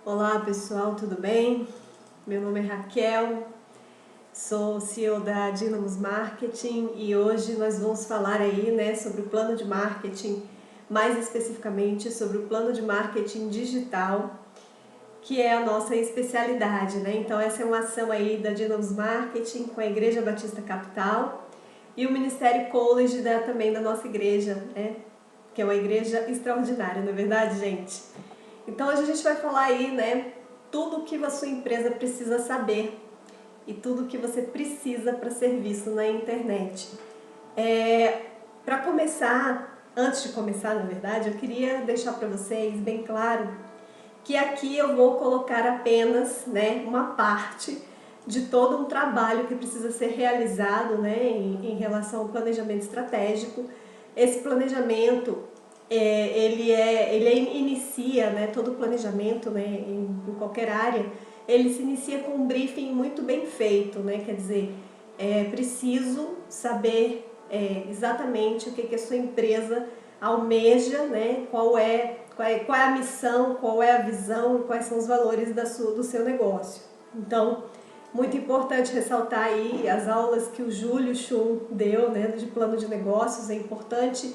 Olá pessoal, tudo bem? Meu nome é Raquel, sou CEO da Dynamos Marketing e hoje nós vamos falar aí, sobre o plano de marketing, mais especificamente sobre o plano de marketing digital, que é a nossa especialidade, né? Então essa é uma ação aí da Dynamos Marketing com a Igreja Batista Capital e o Ministério College também da nossa igreja, né? Que é uma igreja extraordinária, não é verdade, gente? Então hoje a gente vai falar aí, tudo o que a sua empresa precisa saber e tudo o que você precisa para ser visto na internet. Para começar, antes de começar, na verdade, eu queria deixar para vocês bem claro que aqui eu vou colocar apenas, uma parte de todo um trabalho que precisa ser realizado, em relação ao planejamento estratégico. Esse planejamento ele inicia, todo o planejamento, em qualquer área, ele se inicia com um briefing muito bem feito, quer dizer, é preciso saber exatamente o que a sua empresa almeja, qual é a missão, qual é a visão e quais são os valores do seu negócio. Então, muito importante ressaltar aí as aulas que o Júlio Schum deu, de plano de negócios. É importante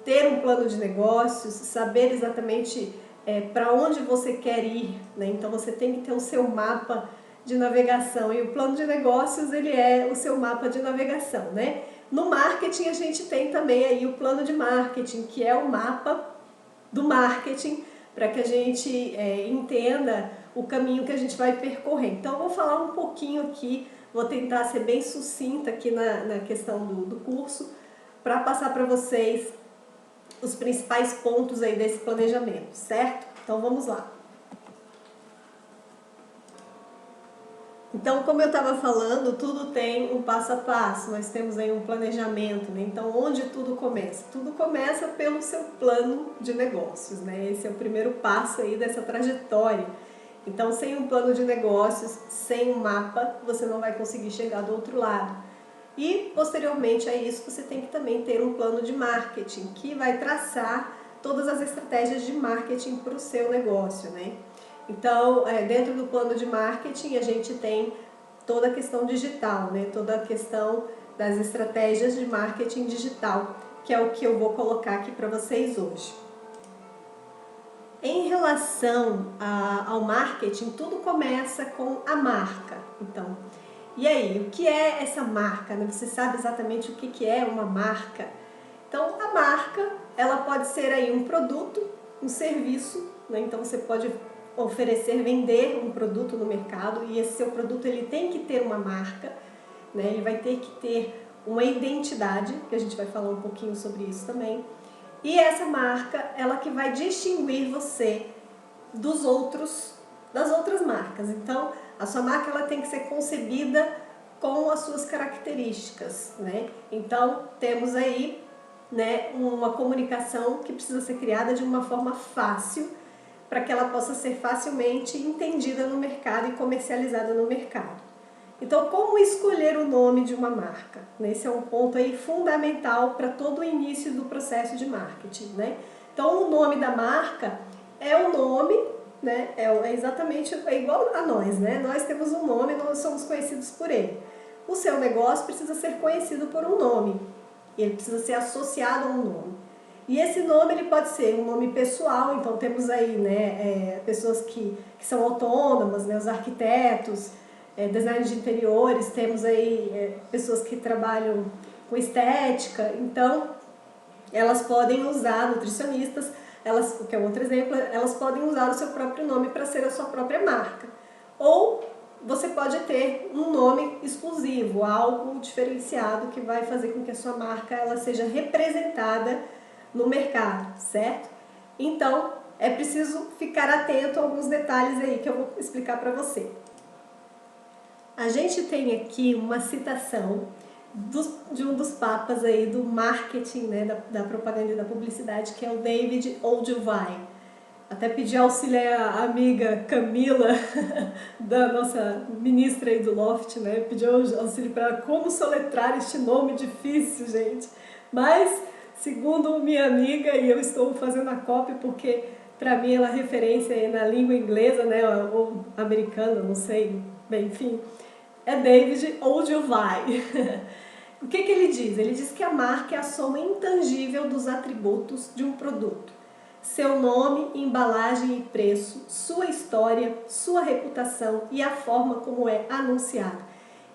ter um plano de negócios, saber exatamente para onde você quer ir, Então você tem que ter o seu mapa de navegação e o plano de negócios ele é o seu mapa de navegação, No marketing a gente tem também aí o plano de marketing, que é o mapa do marketing para que a gente entenda o caminho que a gente vai percorrer. Então eu vou falar um pouquinho aqui, vou tentar ser bem sucinta aqui na questão do curso para passar para vocês os principais pontos aí desse planejamento, certo? Então vamos lá. Então, como eu estava falando, tudo tem um passo a passo, nós temos aí um planejamento, Então, onde tudo começa? Tudo começa pelo seu plano de negócios, Esse é o primeiro passo aí dessa trajetória. Então, sem um plano de negócios, sem um mapa, você não vai conseguir chegar do outro lado. E, posteriormente a isso, você tem que também ter um plano de marketing, que vai traçar todas as estratégias de marketing para o seu negócio, Então, dentro do plano de marketing, a gente tem toda a questão digital, Toda a questão das estratégias de marketing digital, que é o que eu vou colocar aqui para vocês hoje. Em relação ao marketing, tudo começa com a marca. Então, e aí, o que é essa marca? Você sabe exatamente o que é uma marca? Então, a marca, ela pode ser aí um produto, um serviço, Então você pode oferecer, vender um produto no mercado e esse seu produto ele tem que ter uma marca, Ele vai ter que ter uma identidade, que a gente vai falar um pouquinho sobre isso também. E essa marca, ela que vai distinguir você das outras marcas. Então, a sua marca ela tem que ser concebida com as suas características, Então, temos aí, uma comunicação que precisa ser criada de uma forma fácil, para que ela possa ser facilmente entendida no mercado e comercializada no mercado. Então, como escolher o nome de uma marca? Esse é um ponto aí fundamental para todo o início do processo de marketing, Então, o nome da marca é o nome, é exatamente igual a nós, Nós temos um nome, nós somos conhecidos por ele. O seu negócio precisa ser conhecido por um nome, ele precisa ser associado a um nome. E esse nome ele pode ser um nome pessoal, então temos aí pessoas que são autônomas, os arquitetos, design de interiores, temos aí pessoas que trabalham com estética, então elas podem usar, nutricionistas, que é um outro exemplo, elas podem usar o seu próprio nome para ser a sua própria marca. Ou você pode ter um nome exclusivo, algo diferenciado que vai fazer com que a sua marca ela seja representada no mercado, certo? Então, é preciso ficar atento a alguns detalhes aí que eu vou explicar para você. A gente tem aqui uma citação de um dos papas aí do marketing, da propaganda e da publicidade, que é o David Ogilvy. Até pedi auxílio à amiga Camila, da nossa ministra aí do Loft, Pedi auxílio para ela como soletrar este nome difícil, gente. Mas, segundo minha amiga, e eu estou fazendo a cópia porque para mim ela é referência aí na língua inglesa, né, ou americana, não sei, bem, enfim, é David Ogilvy. O que que ele diz? Ele diz que a marca é a soma intangível dos atributos de um produto. Seu nome, embalagem e preço, sua história, sua reputação e a forma como é anunciado.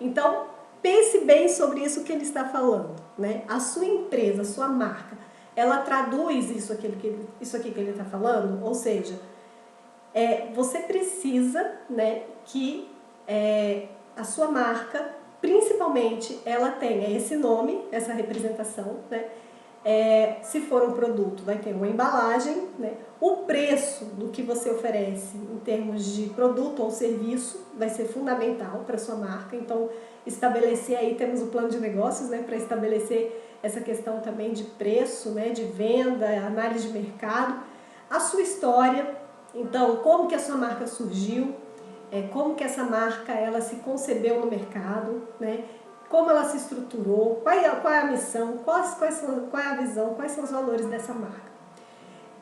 Então, pense bem sobre isso que ele está falando, né? A sua empresa, a sua marca, ela traduz isso aqui que ele está falando? Ou seja, você precisa, né, que a sua marca, principalmente, ela tenha esse nome, essa representação, né? Se for um produto, vai ter uma embalagem, né? O preço do que você oferece em termos de produto ou serviço vai ser fundamental para a sua marca. Então, estabelecer aí, temos o plano de negócios, né, para estabelecer essa questão também de preço, né, de venda, análise de mercado. A sua história, então, como que a sua marca surgiu, como que essa marca ela se concebeu no mercado, né? Como ela se estruturou, qual é a missão, qual é a visão, quais são os valores dessa marca.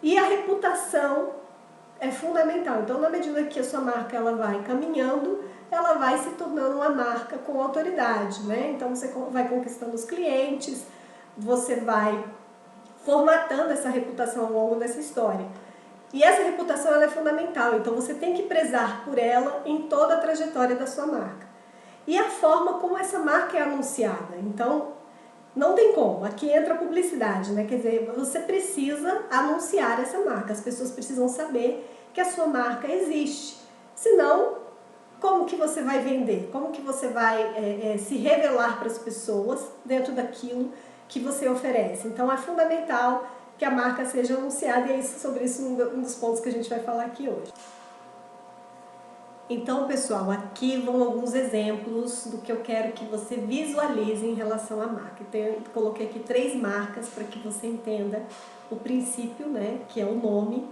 E a reputação é fundamental. Então, na medida que a sua marca ela vai caminhando, ela vai se tornando uma marca com autoridade, né? Então, você vai conquistando os clientes, você vai formatando essa reputação ao longo dessa história. E essa reputação ela é fundamental, então você tem que prezar por ela em toda a trajetória da sua marca. E a forma como essa marca é anunciada. Então, não tem como. Aqui entra a publicidade, né? Quer dizer, você precisa anunciar essa marca. As pessoas precisam saber que a sua marca existe. Senão, como que você vai vender? Como que você vai se revelar para as pessoas dentro daquilo que você oferece? Então, é fundamental que a marca seja anunciada e é sobre isso um dos pontos que a gente vai falar aqui hoje. Então, pessoal, aqui vão alguns exemplos do que eu quero que você visualize em relação à marca. Então, coloquei aqui 3 marcas para que você entenda o princípio, né, que é o nome,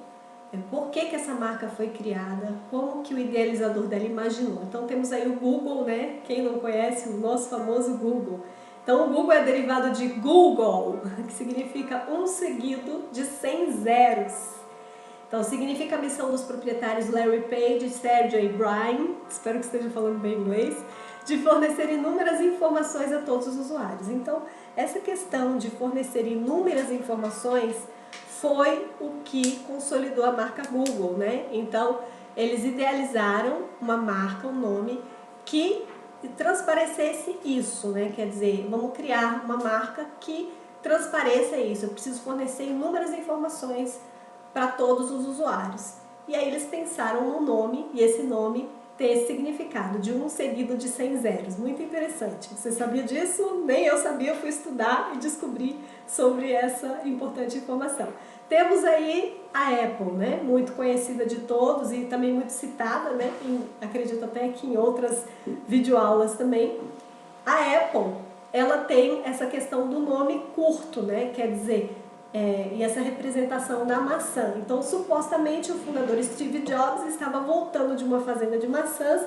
por que essa marca foi criada, como que o idealizador dela imaginou. Então, temos aí o Google, né, quem não conhece, o nosso famoso Google. Então, o Google é derivado de Google, que significa um seguido de 100 zeros. Então, significa a missão dos proprietários Larry Page, Sergey Brin, espero que esteja falando bem inglês, de fornecer inúmeras informações a todos os usuários. Então, essa questão de fornecer inúmeras informações foi o que consolidou a marca Google, né? Então, eles idealizaram uma marca, um nome, que transparecesse isso, né? Quer dizer, vamos criar uma marca que transpareça isso. Eu preciso fornecer inúmeras informações para todos os usuários. E aí eles pensaram no nome, e esse nome tem esse significado de um seguido de 100 zeros. Muito interessante. Você sabia disso? Nem eu sabia, eu fui estudar e descobri sobre essa importante informação. Temos aí a Apple, né? Muito conhecida de todos e também muito citada, né? Acredito até que em outras videoaulas também. A Apple, ela tem essa questão do nome curto, né? Quer dizer, e essa representação da maçã. Então, supostamente, o fundador Steve Jobs estava voltando de uma fazenda de maçãs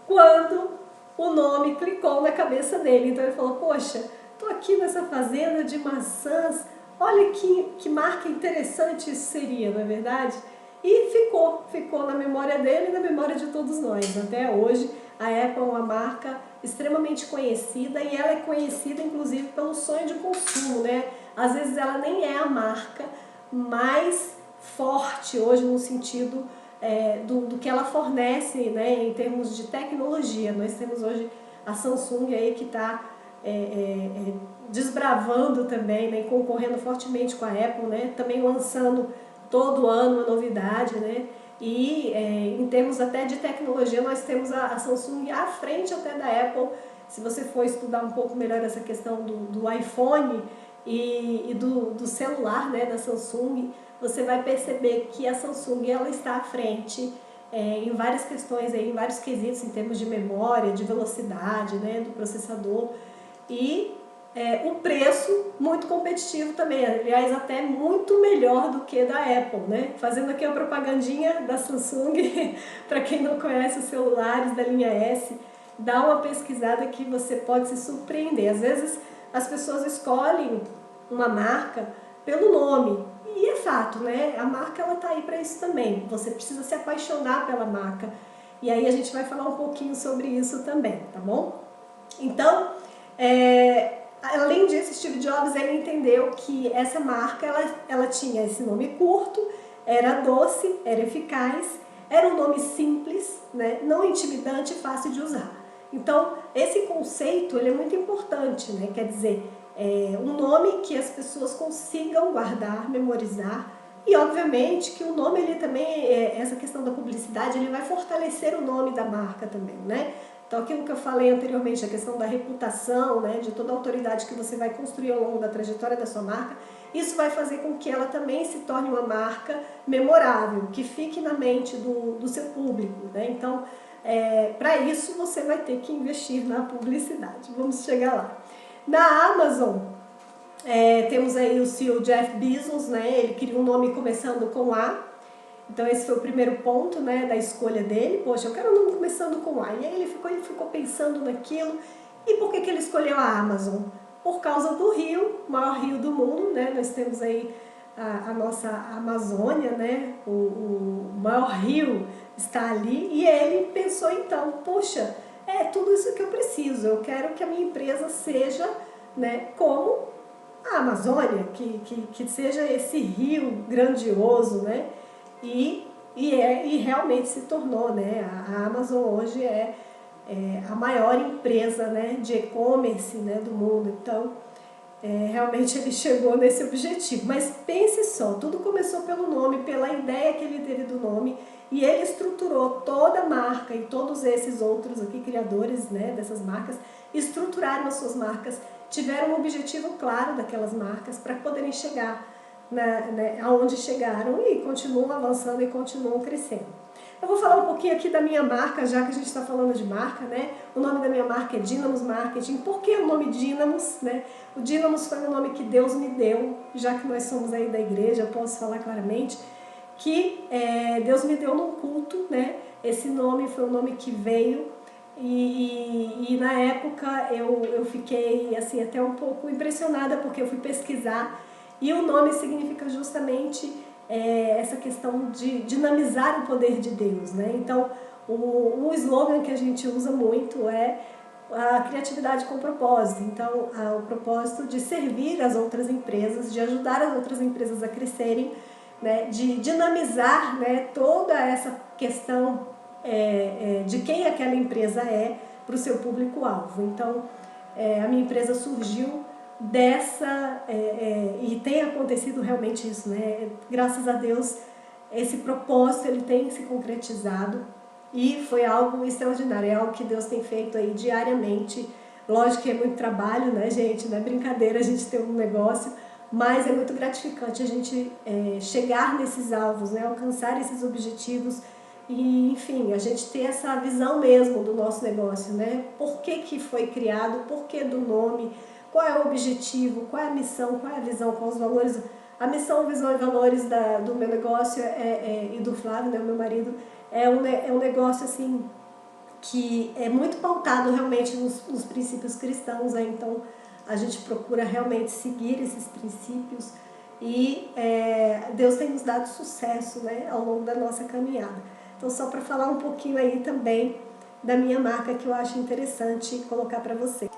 quando o nome clicou na cabeça dele. Então, ele falou, poxa, estou aqui nessa fazenda de maçãs, olha que marca interessante isso seria, não é verdade? E ficou na memória dele e na memória de todos nós. Até hoje, a Apple é uma marca extremamente conhecida e ela é conhecida, inclusive, pelo sonho de consumo, né? Às vezes ela nem é a marca mais forte hoje no sentido do que ela fornece, né, em termos de tecnologia. Nós temos hoje a Samsung aí que está desbravando também, né, concorrendo fortemente com a Apple, né, também lançando todo ano uma novidade, né, e em termos até de tecnologia nós temos a Samsung à frente até da Apple. Se você for estudar um pouco melhor essa questão do iPhone e do celular, né, da Samsung, você vai perceber que a Samsung ela está à frente em várias questões, aí, em vários quesitos, em termos de memória, de velocidade, né, do processador, e o preço muito competitivo também, aliás, até muito melhor do que da Apple, né? Fazendo aqui a propagandinha da Samsung, para quem não conhece os celulares da linha S, dá uma pesquisada que você pode se surpreender. Às vezes as pessoas escolhem uma marca pelo nome E é fato, né? A marca ela tá aí para isso também. Você precisa se apaixonar pela marca. E aí a gente vai falar um pouquinho sobre isso também, tá bom? Então, além disso, Steve Jobs ele entendeu que essa marca ela tinha esse nome curto, era doce, era eficaz, era um nome simples, né? Não intimidante e fácil de usar. Então, esse conceito ele é muito importante, né? Quer dizer, um nome que as pessoas consigam guardar, memorizar, e obviamente que o nome ele também, essa questão da publicidade, ele vai fortalecer o nome da marca também, né? Então aquilo que eu falei anteriormente, a questão da reputação, né, de toda a autoridade que você vai construir ao longo da trajetória da sua marca, isso vai fazer com que ela também se torne uma marca memorável, que fique na mente do seu público, né? Então, para isso você vai ter que investir na publicidade. Vamos chegar lá. Na Amazon, temos aí o CEO Jeff Bezos, né? Ele queria um nome começando com A. Então esse foi o primeiro ponto, né, da escolha dele. Poxa, eu quero um nome começando com A. E aí ele ficou pensando naquilo. E por que ele escolheu a Amazon? Por causa do rio, o maior rio do mundo, né? Nós temos aí a nossa Amazônia, né? O maior rio está ali. E ele pensou então, poxa, é tudo isso que eu preciso. Eu quero que a minha empresa seja, né, como a Amazônia, que seja esse rio grandioso, né? E realmente se tornou, né? A Amazon hoje é a maior empresa, né, de e-commerce, né, do mundo. Então, realmente ele chegou nesse objetivo. Mas pense só, tudo começou pelo nome, pela ideia que ele teve do nome, e ele estruturou toda a marca e todos esses outros aqui criadores, né, dessas marcas, estruturaram as suas marcas, tiveram um objetivo claro daquelas marcas para poderem chegar aonde chegaram e continuam avançando e continuam crescendo. Eu vou falar um pouquinho aqui da minha marca, já que a gente está falando de marca, né? O nome da minha marca é Dynamos Marketing. Por que o nome Dynamos, né? O Dynamos foi um nome que Deus me deu, já que nós somos aí da igreja, eu posso falar claramente, que Deus me deu num culto, né? Esse nome foi um nome que veio e na época eu fiquei assim até um pouco impressionada, porque eu fui pesquisar e o nome significa justamente essa questão de dinamizar o poder de Deus, né? Então, o slogan que a gente usa muito é a criatividade com propósito. Então, o propósito de servir as outras empresas, de ajudar as outras empresas a crescerem, né? De dinamizar, né, toda essa questão de quem aquela empresa é para o seu público-alvo. Então, a minha empresa surgiu e tem acontecido realmente isso, né? Graças a Deus, esse propósito ele tem se concretizado e foi algo extraordinário, é algo que Deus tem feito aí diariamente. Lógico que é muito trabalho, né, gente? Não é brincadeira a gente ter um negócio, mas é muito gratificante a gente chegar nesses alvos, né? Alcançar esses objetivos e, enfim, a gente ter essa visão mesmo do nosso negócio, né? Por que foi criado, por que do nome, qual é o objetivo, qual é a missão, qual é a visão, quais os valores. A missão, visão e valores do meu negócio e do Flávio, né, o meu marido, é um negócio assim que é muito pautado realmente nos princípios cristãos, né? Então a gente procura realmente seguir esses princípios e Deus tem nos dado sucesso, né, ao longo da nossa caminhada. Então, só para falar um pouquinho aí também da minha marca, que eu acho interessante colocar para você.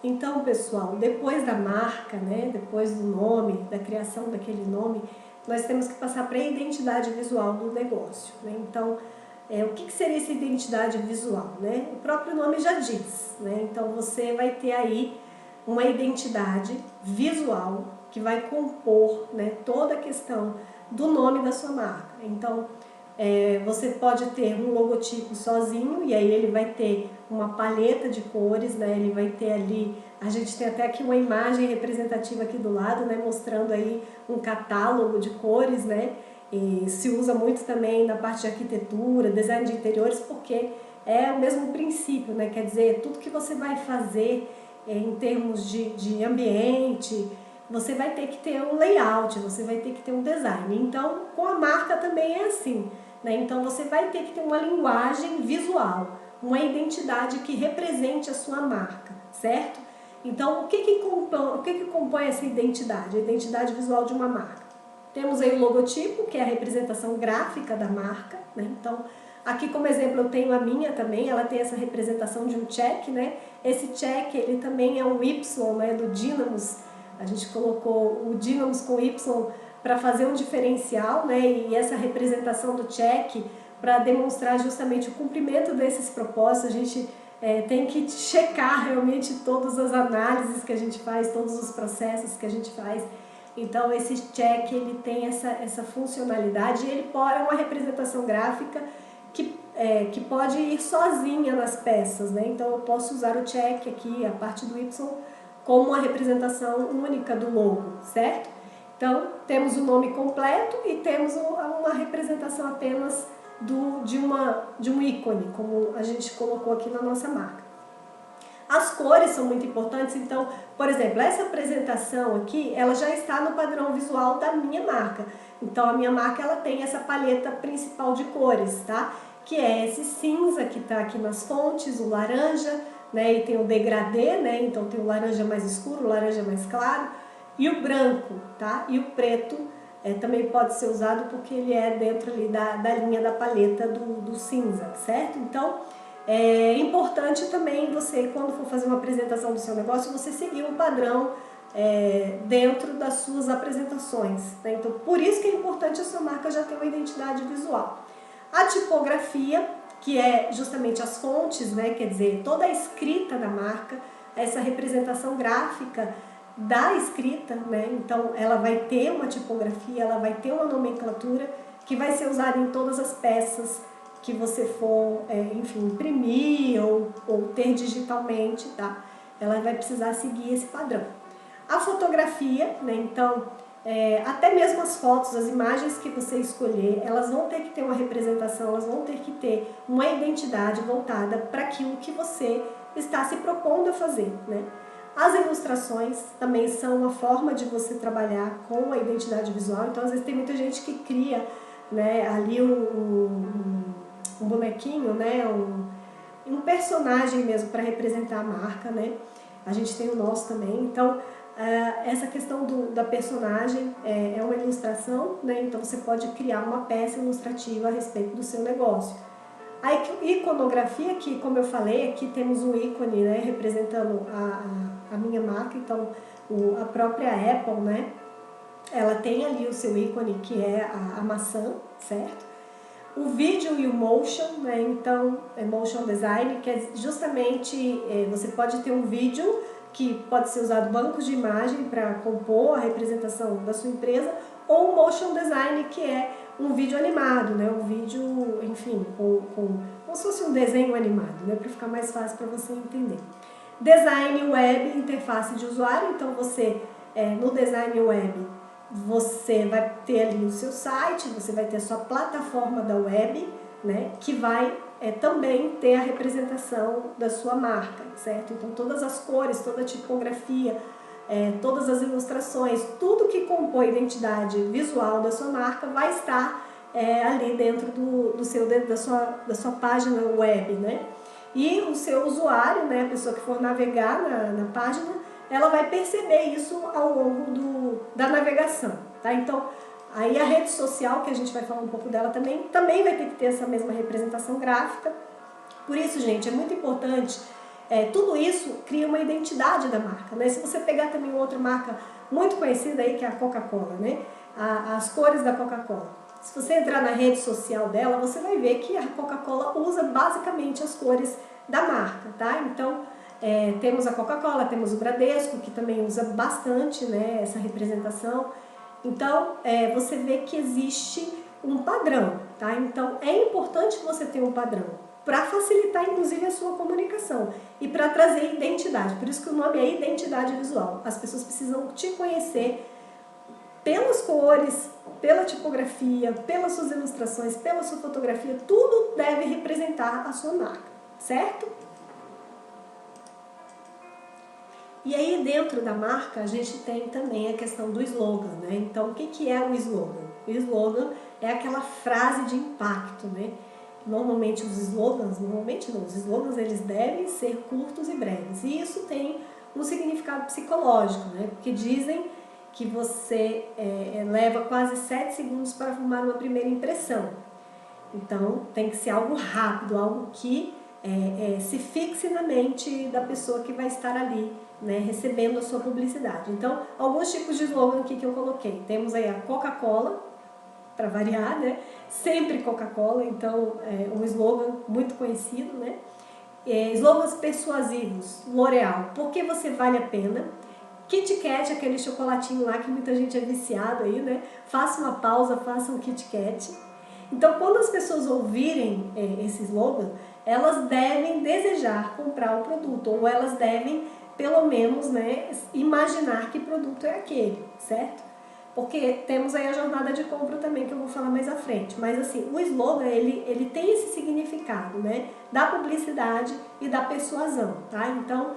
Então, pessoal, depois da marca, né, depois do nome, da criação daquele nome, nós temos que passar para a identidade visual do negócio, né? Então, o que seria essa identidade visual, né? O próprio nome já diz, né? Então, você vai ter aí uma identidade visual que vai compor, né, toda a questão do nome da sua marca. Então, você pode ter um logotipo sozinho e aí ele vai ter uma paleta de cores, né? Ele vai ter ali, a gente tem até aqui uma imagem representativa aqui do lado, né? Mostrando aí um catálogo de cores, né? E se usa muito também na parte de arquitetura, design de interiores, porque é o mesmo princípio, né? Quer dizer, tudo que você vai fazer em termos de ambiente, você vai ter que ter um layout, você vai ter que ter um design. Então, com a marca também é assim, né? Então, você vai ter que ter uma linguagem visual, uma identidade que represente a sua marca, certo? Então, o que compõe essa identidade? A identidade visual de uma marca. Temos aí o logotipo, que é a representação gráfica da marca, né? Então, aqui como exemplo eu tenho a minha também, ela tem essa representação de um check, né? Esse check, ele também é um Y, né, do Dynamos. A gente colocou o Dynamos com Y para fazer um diferencial, né? E essa representação do check para demonstrar justamente o cumprimento desses propósitos. A gente tem que checar realmente todas as análises que a gente faz, todos os processos que a gente faz. Então esse check, ele tem essa funcionalidade, e ele é uma representação gráfica que pode ir sozinha nas peças, né? Então eu posso usar o check aqui, a parte do Y, como uma representação única do logo, certo? Então temos o nome completo e temos uma representação apenas de um ícone, como a gente colocou aqui na nossa marca. As cores são muito importantes, então, por exemplo, essa apresentação aqui, ela já está no padrão visual da minha marca. Então, a minha marca, ela tem essa paleta principal de cores, tá? Que é esse cinza que está aqui nas fontes, o laranja, né? E tem o degradê, né? Então, tem o laranja mais escuro, o laranja mais claro, e o branco, tá? E o preto também pode ser usado porque ele é dentro ali da linha da paleta do cinza, certo? Então, é importante também você, quando for fazer uma apresentação do seu negócio, você seguir um padrão dentro das suas apresentações, né? Então, por isso que é importante a sua marca já ter uma identidade visual. A tipografia, que é justamente as fontes, né? Quer dizer, toda a escrita da marca, essa representação gráfica da escrita, né? Então ela vai ter uma tipografia, ela vai ter uma nomenclatura que vai ser usada em todas as peças que você for, enfim, imprimir ou ter digitalmente, tá? Ela vai precisar seguir esse padrão. A fotografia, né? Então, até mesmo as fotos, as imagens que você escolher, elas vão ter que ter uma representação, elas vão ter que ter uma identidade voltada para aquilo que você está se propondo a fazer, né? As ilustrações também são uma forma de você trabalhar com a identidade visual. Então, às vezes tem muita gente que cria, né, ali um bonequinho, né, um personagem mesmo para representar a marca, né? A gente tem o nosso também. Então, essa questão da personagem é uma ilustração, né? Então você pode criar uma peça ilustrativa a respeito do seu negócio. A iconografia, que como eu falei, aqui temos um ícone, né, representando a minha marca. Então a própria Apple, né, ela tem ali o seu ícone, que é a maçã, certo? O vídeo e o motion, né, então motion design, que é justamente, você pode ter um vídeo que pode ser usado bancos de imagem para compor a representação da sua empresa, ou o motion design, que é um vídeo animado, né? Um vídeo, enfim, como se fosse um desenho animado, né? Para ficar mais fácil para você entender. Design web, interface de usuário. Então você, no design web, você vai ter ali o seu site, você vai ter a sua plataforma da web, né? Que vai também ter a representação da sua marca, certo? Então todas as cores, toda a tipografia, todas as ilustrações, tudo que compõe a identidade visual da sua marca vai estar ali dentro da sua página web, né? E o seu usuário, né, a pessoa que for navegar na página, ela vai perceber isso ao longo da navegação, tá? Então, aí a rede social, que a gente vai falar um pouco dela também vai ter que ter essa mesma representação gráfica. Por isso, gente, é muito importante. Tudo isso cria uma identidade da marca, né? Se você pegar também outra marca muito conhecida aí, que é a Coca-Cola, né? As cores da Coca-Cola. Se você entrar na rede social dela, você vai ver que a Coca-Cola usa basicamente as cores da marca, tá? Então, temos a Coca-Cola, temos o Bradesco, que também usa bastante, né, essa representação. Então, você vê que existe um padrão, tá? Então, é importante que você tenha um padrão, para facilitar, inclusive, a sua comunicação e para trazer identidade. Por isso que o nome é identidade visual. As pessoas precisam te conhecer pelas cores, pela tipografia, pelas suas ilustrações, pela sua fotografia. Tudo deve representar a sua marca, certo? E aí, dentro da marca, a gente tem também a questão do slogan, né? Então, o que é o slogan? O slogan é aquela frase de impacto, né? Normalmente os slogans eles devem ser curtos e breves. E isso tem um significado psicológico, né? Porque dizem que você leva quase 7 segundos para formar uma primeira impressão. Então tem que ser algo rápido, algo que se fixe na mente da pessoa que vai estar ali, né, recebendo a sua publicidade. Então, alguns tipos de slogan aqui que eu coloquei. Temos aí a Coca-Cola, para variar, né? Sempre Coca-Cola, então é um slogan muito conhecido, né? Slogans persuasivos, L'Oréal, porque você vale a pena. Kit Kat, aquele chocolatinho lá que muita gente é viciado aí, né? Faça uma pausa, faça um Kit Kat. Então, quando as pessoas ouvirem esse slogan, elas devem desejar comprar o produto, ou elas devem, pelo menos, né, imaginar que produto é aquele, certo? Porque temos aí a jornada de compra também, que eu vou falar mais à frente. Mas assim, o slogan, ele tem esse significado, né? Da publicidade e da persuasão, tá? Então,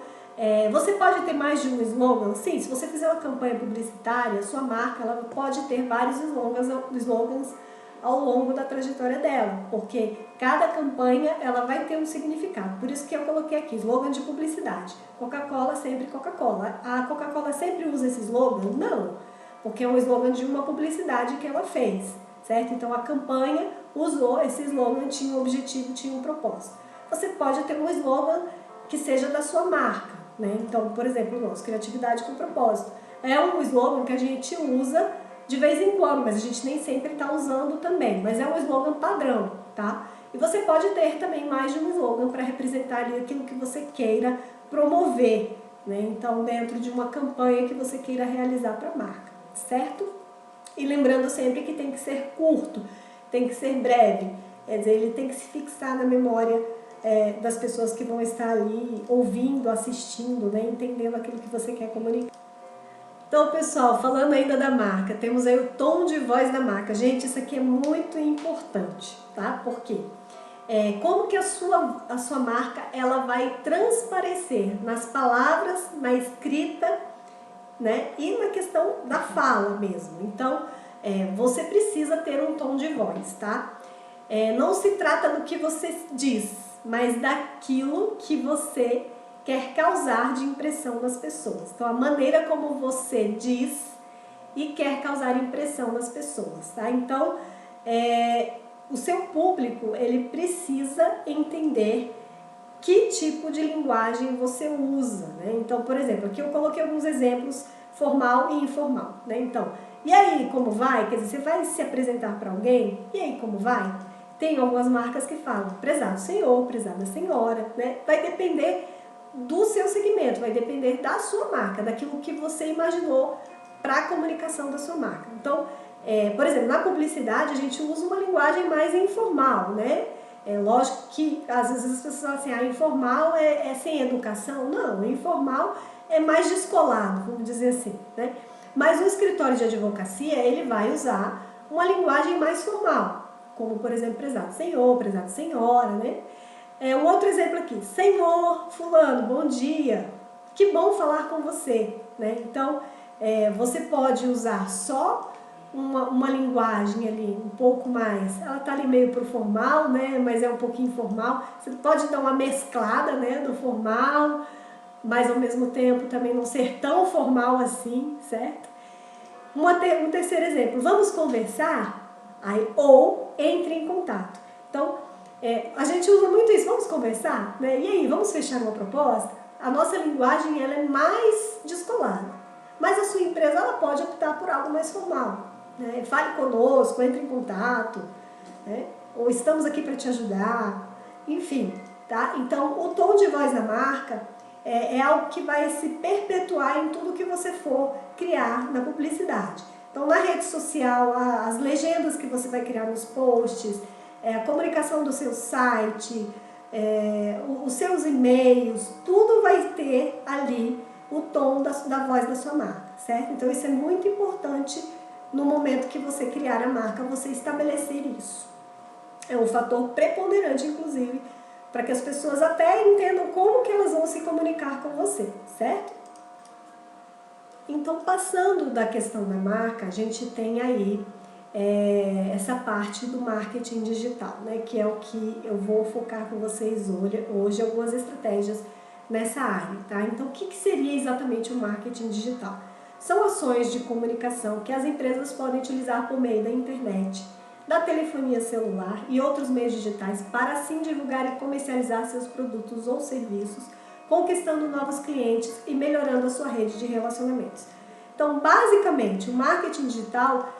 você pode ter mais de um slogan? Sim, se você fizer uma campanha publicitária, sua marca ela pode ter vários slogans ao longo da trajetória dela, porque cada campanha ela vai ter um significado. Por isso que eu coloquei aqui, slogan de publicidade. Coca-Cola, sempre Coca-Cola. A Coca-Cola sempre usa esse slogan? Não, porque é um slogan de uma publicidade que ela fez, certo? Então a campanha usou esse slogan, tinha um objetivo, tinha um propósito. Você pode ter um slogan que seja da sua marca, né? Então, por exemplo, o nosso Criatividade com Propósito. É um slogan que a gente usa de vez em quando, mas a gente nem sempre está usando também, mas é um slogan padrão, tá? E você pode ter também mais de um slogan para representar ali aquilo que você queira promover, né? Então, dentro de uma campanha que você queira realizar para a marca, certo? E lembrando sempre que tem que ser curto, tem que ser breve, quer dizer, ele tem que se fixar na memória das pessoas que vão estar ali ouvindo, assistindo, né? Entendendo aquilo que você quer comunicar. Então, pessoal, falando ainda da marca, temos aí o tom de voz da marca. Gente, isso aqui é muito importante, tá? Por quê? Como que a sua marca ela vai transparecer nas palavras, na escrita, né? E na questão da fala mesmo. Então, você precisa ter um tom de voz, tá? Não se trata do que você diz, mas daquilo que você quer causar de impressão nas pessoas. Então, a maneira como você diz e quer causar impressão nas pessoas, tá? Então, o seu público, ele precisa entender que tipo de linguagem você usa, né? Então, por exemplo, aqui eu coloquei alguns exemplos formal e informal, né? Então, e aí, como vai? Quer dizer, você vai se apresentar para alguém? E aí, como vai? Tem algumas marcas que falam, prezado senhor, prezada senhora, né? Vai depender do seu segmento, vai depender da sua marca, daquilo que você imaginou para a comunicação da sua marca. Então, por exemplo, na publicidade a gente usa uma linguagem mais informal, né? É lógico que às vezes as pessoas falam assim, informal é sem educação. Não, informal é mais descolado, vamos dizer assim, né? Mas o escritório de advocacia, ele vai usar uma linguagem mais formal, como por exemplo, prezado senhor, prezada senhora, né? Um outro exemplo aqui, senhor fulano, bom dia, que bom falar com você, né? Então, você pode usar só uma linguagem ali um pouco mais, ela tá ali meio pro formal, né? Mas é um pouquinho informal. Você pode dar uma mesclada, né, do formal, mas ao mesmo tempo também não ser tão formal assim, certo? Um terceiro exemplo, vamos conversar? Aí, ou entre em contato. Então, a gente usa muito isso, vamos conversar? Né? E aí, vamos fechar uma proposta? A nossa linguagem ela é mais descolada, mas a sua empresa ela pode optar por algo mais formal. Né? Fale conosco, entre em contato, né? Ou estamos aqui para te ajudar, enfim. Tá? Então, o tom de voz da marca é algo que vai se perpetuar em tudo que você for criar na publicidade. Então, na rede social, as legendas que você vai criar nos posts, a comunicação do seu site, os seus e-mails, tudo vai ter ali o tom da voz da sua marca, certo? Então, isso é muito importante no momento que você criar a marca, você estabelecer isso. É um fator preponderante, inclusive, para que as pessoas até entendam como que elas vão se comunicar com você, certo? Então, passando da questão da marca, a gente tem aí essa parte do marketing digital, né? Que é o que eu vou focar com vocês hoje algumas estratégias nessa área, tá? Então, o que seria exatamente o marketing digital? São ações de comunicação que as empresas podem utilizar por meio da internet, da telefonia celular e outros meios digitais para assim divulgar e comercializar seus produtos ou serviços, conquistando novos clientes e melhorando a sua rede de relacionamentos. Então, basicamente, o marketing digital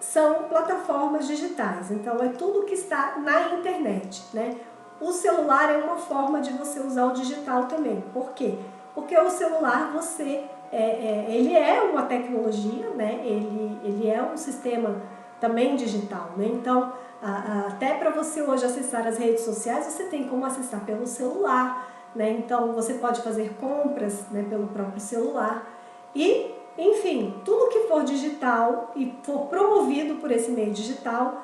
são plataformas digitais, então é tudo que está na internet, né? O celular é uma forma de você usar o digital também. Por quê? Porque o celular, ele é uma tecnologia, né? Ele é um sistema também digital, né? Então, até para você hoje acessar as redes sociais, você tem como acessar pelo celular, né? Então, você pode fazer compras, né, pelo próprio celular e, enfim, tudo que for digital e for promovido por esse meio digital,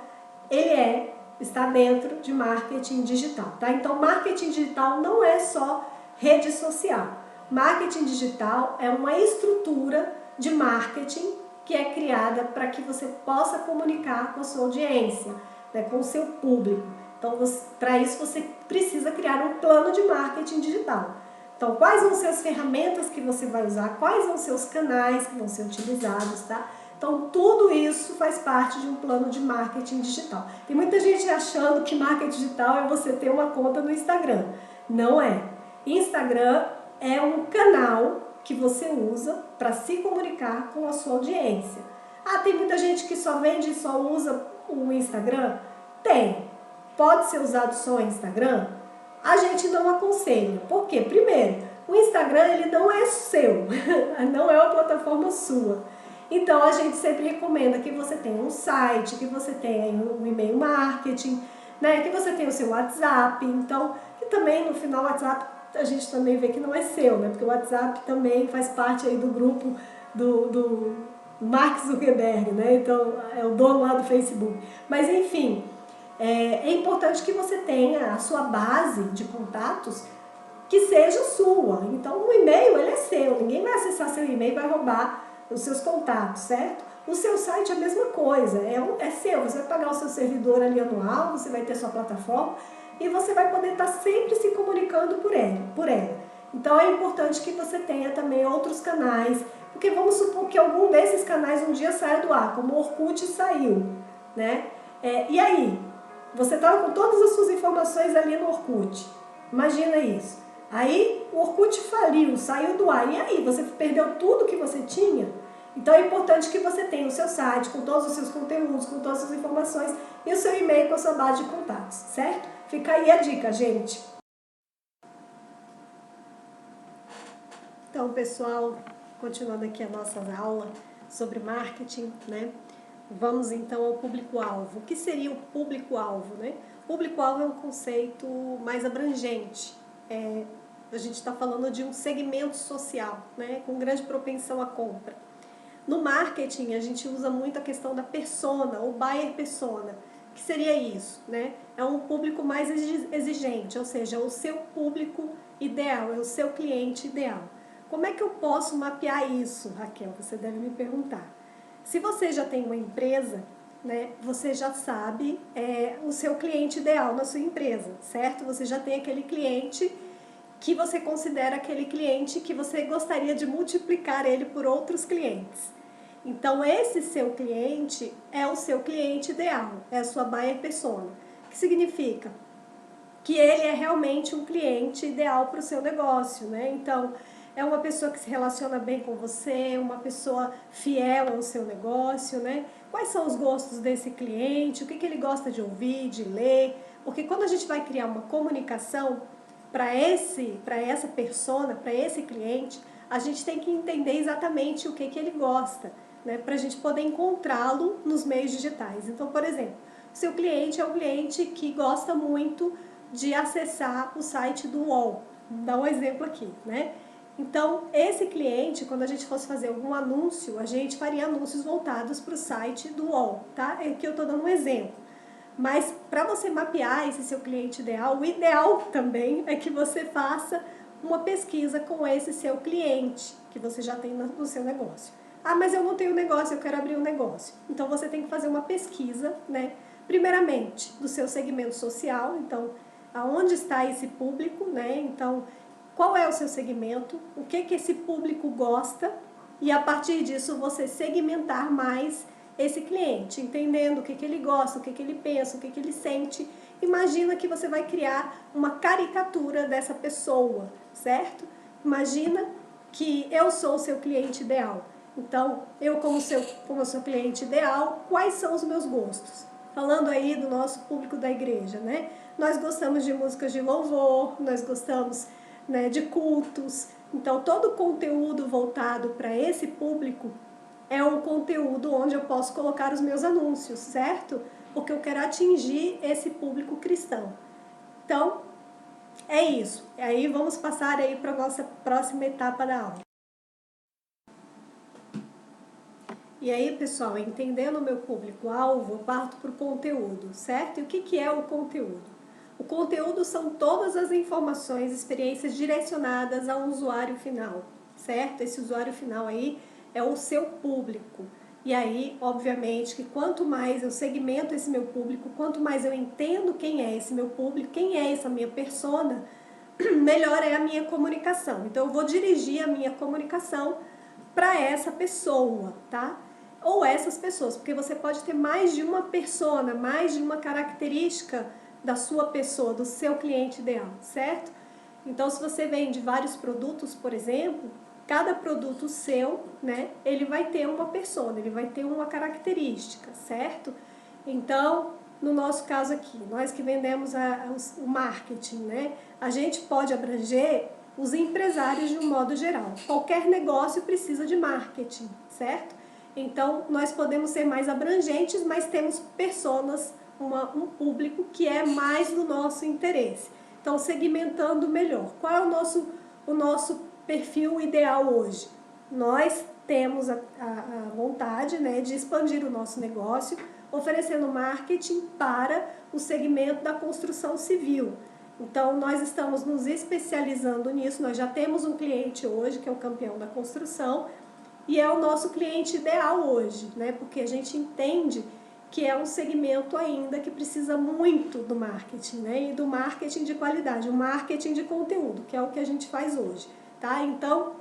ele está dentro de marketing digital, tá? Então, marketing digital não é só rede social. Marketing digital é uma estrutura de marketing que é criada para que você possa comunicar com a sua audiência, né, com o seu público. Então, para isso, você precisa criar um plano de marketing digital. Então, quais vão ser as ferramentas que você vai usar, quais vão ser os canais que vão ser utilizados, tá? Então, tudo isso faz parte de um plano de marketing digital. Tem muita gente achando que marketing digital é você ter uma conta no Instagram. Não é. Instagram é um canal que você usa para se comunicar com a sua audiência. Ah, tem muita gente que só vende e só usa o Instagram? Tem. Pode ser usado só o Instagram? A gente não aconselha. Por quê? Primeiro, o Instagram ele não é seu, não é uma plataforma sua. Então, a gente sempre recomenda que você tenha um site, que você tenha um e-mail marketing, né? Que você tenha o seu WhatsApp. Então, que também no final o WhatsApp a gente também vê que não é seu, né? Porque o WhatsApp também faz parte aí do grupo do Mark Zuckerberg, né? Então, é o dono lá do Facebook. Mas, enfim, é importante que você tenha a sua base de contatos que seja sua. Então, o e-mail ele é seu, ninguém vai acessar seu e-mail e vai roubar os seus contatos, certo? O seu site é a mesma coisa, é seu, você vai pagar o seu servidor ali anual, você vai ter sua plataforma e você vai poder estar sempre se comunicando por ela. Então é importante que você tenha também outros canais, porque vamos supor que algum desses canais um dia saia do ar, como o Orkut saiu, né? E aí? Você estava com todas as suas informações ali no Orkut, imagina isso. Aí o Orkut faliu, saiu do ar. E aí, você perdeu tudo que você tinha? Então é importante que você tenha o seu site com todos os seus conteúdos, com todas as suas informações e o seu e-mail com a sua base de contatos, certo? Fica aí a dica, gente. Então, pessoal, continuando aqui a nossa aula sobre marketing, né? Vamos então ao público-alvo. O que seria o público-alvo, né? Público-alvo é um conceito mais abrangente. A gente está falando de um segmento social, né, com grande propensão à compra. No marketing, a gente usa muito a questão da persona, ou buyer persona. O que seria isso? Né? É um público mais exigente, ou seja, é o seu público ideal, é o seu cliente ideal. Como é que eu posso mapear isso, Raquel? Você deve me perguntar. Se você já tem uma empresa, né, você já sabe o seu cliente ideal na sua empresa, certo? Você já tem aquele cliente que você considera aquele cliente que você gostaria de multiplicar ele por outros clientes. Então, esse seu cliente é o seu cliente ideal, é a sua buyer persona. O que significa? Que ele é realmente um cliente ideal para o seu negócio, né? Então, é uma pessoa que se relaciona bem com você, uma pessoa fiel ao seu negócio, né? Quais são os gostos desse cliente, o que ele gosta de ouvir, de ler? Porque quando a gente vai criar uma comunicação para essa persona, para esse cliente, a gente tem que entender exatamente o que ele gosta, né, para a gente poder encontrá-lo nos meios digitais. Então, por exemplo, seu cliente é um cliente que gosta muito de acessar o site do UOL. Vou dar um exemplo aqui, né? Então, esse cliente, quando a gente fosse fazer algum anúncio, a gente faria anúncios voltados para o site do UOL, tá? Aqui eu estou dando um exemplo. Mas para você mapear esse seu cliente ideal, o ideal também é que você faça uma pesquisa com esse seu cliente que você já tem no seu negócio. Ah, mas eu não tenho negócio, eu quero abrir um negócio. Então você tem que fazer uma pesquisa, né? Primeiramente, do seu segmento social, então, aonde está esse público, né? Então, qual é o seu segmento, o que que esse público gosta, e a partir disso você segmentar mais esse cliente, entendendo o que que ele gosta, o que que ele pensa, o que que ele sente. Imagina que você vai criar uma caricatura dessa pessoa, certo? Imagina que eu sou o seu cliente ideal. Então, eu como seu cliente ideal, quais são os meus gostos? Falando aí do nosso público da igreja, né? Nós gostamos de músicas de louvor, nós gostamos, né, de cultos. Então, todo conteúdo voltado para esse público é um conteúdo onde eu posso colocar os meus anúncios, certo? Porque eu quero atingir esse público cristão. Então, é isso. E aí vamos passar aí para a nossa próxima etapa da aula. E aí, pessoal, entendendo o meu público-alvo, eu parto para o conteúdo, certo? E o que é o conteúdo? O conteúdo são todas as informações, experiências direcionadas ao usuário final, certo? Esse usuário final aí é o seu público. E aí, obviamente, que quanto mais eu segmento esse meu público, quanto mais eu entendo quem é esse meu público, quem é essa minha persona, melhor é a minha comunicação. Então, eu vou dirigir a minha comunicação para essa pessoa, tá? Ou essas pessoas, porque você pode ter mais de uma persona, mais de uma característica da sua pessoa, do seu cliente ideal, certo? Então, se você vende vários produtos, por exemplo, cada produto seu, né, ele vai ter uma persona, ele vai ter uma característica, certo? Então, no nosso caso aqui, nós que vendemos o marketing, né, a gente pode abranger os empresários de um modo geral. Qualquer negócio precisa de marketing, certo? Então, nós podemos ser mais abrangentes, mas temos personas, um público que é mais do nosso interesse. Então, segmentando melhor. Qual é o nosso perfil ideal hoje? Nós temos a vontade, né, de expandir o nosso negócio, oferecendo marketing para o segmento da construção civil. Então, nós estamos nos especializando nisso, nós já temos um cliente hoje, que é o campeão da construção, e é o nosso cliente ideal hoje, né? Porque a gente entende que é um segmento ainda que precisa muito do marketing, né? E do marketing de qualidade, o marketing de conteúdo, que é o que a gente faz hoje, tá? Então,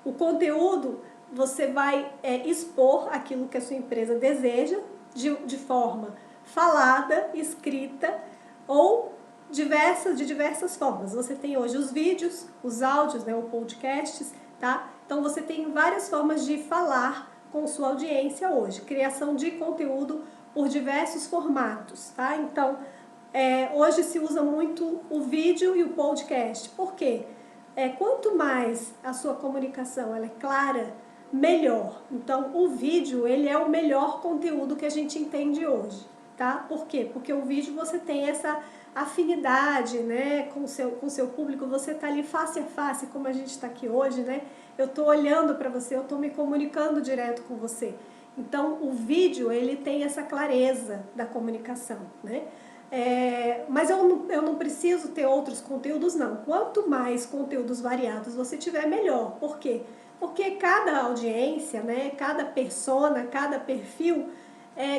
o conteúdo, você vai expor aquilo que a sua empresa deseja de forma falada, escrita ou de diversas formas. Você tem hoje os vídeos, os áudios, né, ou podcasts, tá? Então você tem várias formas de falar com sua audiência hoje. Criação de conteúdo por diversos formatos, tá? Então, hoje se usa muito o vídeo e o podcast. Por quê? Quanto mais a sua comunicação ela é clara, melhor. Então, o vídeo, ele é o melhor conteúdo que a gente entende hoje, tá? Por quê? Porque o vídeo você tem essa afinidade, né, com o seu público, você tá ali face a face, como a gente está aqui hoje, né? Eu tô olhando para você, eu tô me comunicando direto com você. Então, o vídeo, ele tem essa clareza da comunicação, né? Mas eu não preciso ter outros conteúdos, não. Quanto mais conteúdos variados você tiver, melhor. Por quê? Porque cada audiência, né, cada persona, cada perfil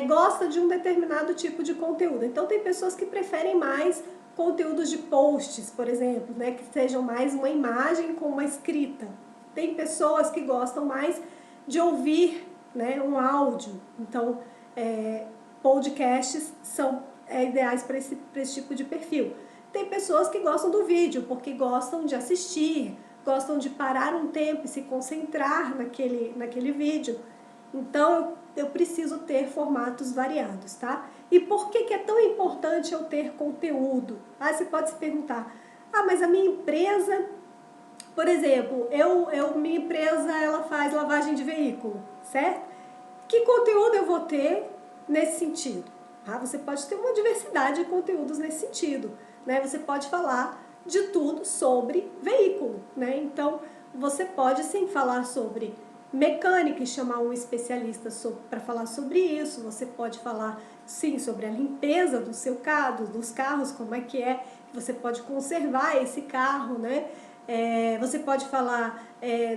gosta de um determinado tipo de conteúdo. Então, tem pessoas que preferem mais conteúdos de posts, por exemplo, né, que sejam mais uma imagem com uma escrita. Tem pessoas que gostam mais de ouvir, né, um áudio. Então, podcasts são ideais para esse tipo de perfil. Tem pessoas que gostam do vídeo, porque gostam de assistir, gostam de parar um tempo e se concentrar naquele vídeo. Então, eu preciso ter formatos variados, tá? E por que é tão importante eu ter conteúdo? Aí você pode se perguntar, mas a minha empresa, por exemplo, minha empresa ela faz lavagem de veículo, certo? Que conteúdo eu vou ter nesse sentido? Você pode ter uma diversidade de conteúdos nesse sentido, né? Você pode falar de tudo sobre veículo, né? Então, você pode sim falar sobre mecânica e chamar um especialista para falar sobre isso. Você pode falar sim sobre a limpeza do seu carro, dos carros, como é que você pode conservar esse carro, né? Você pode falar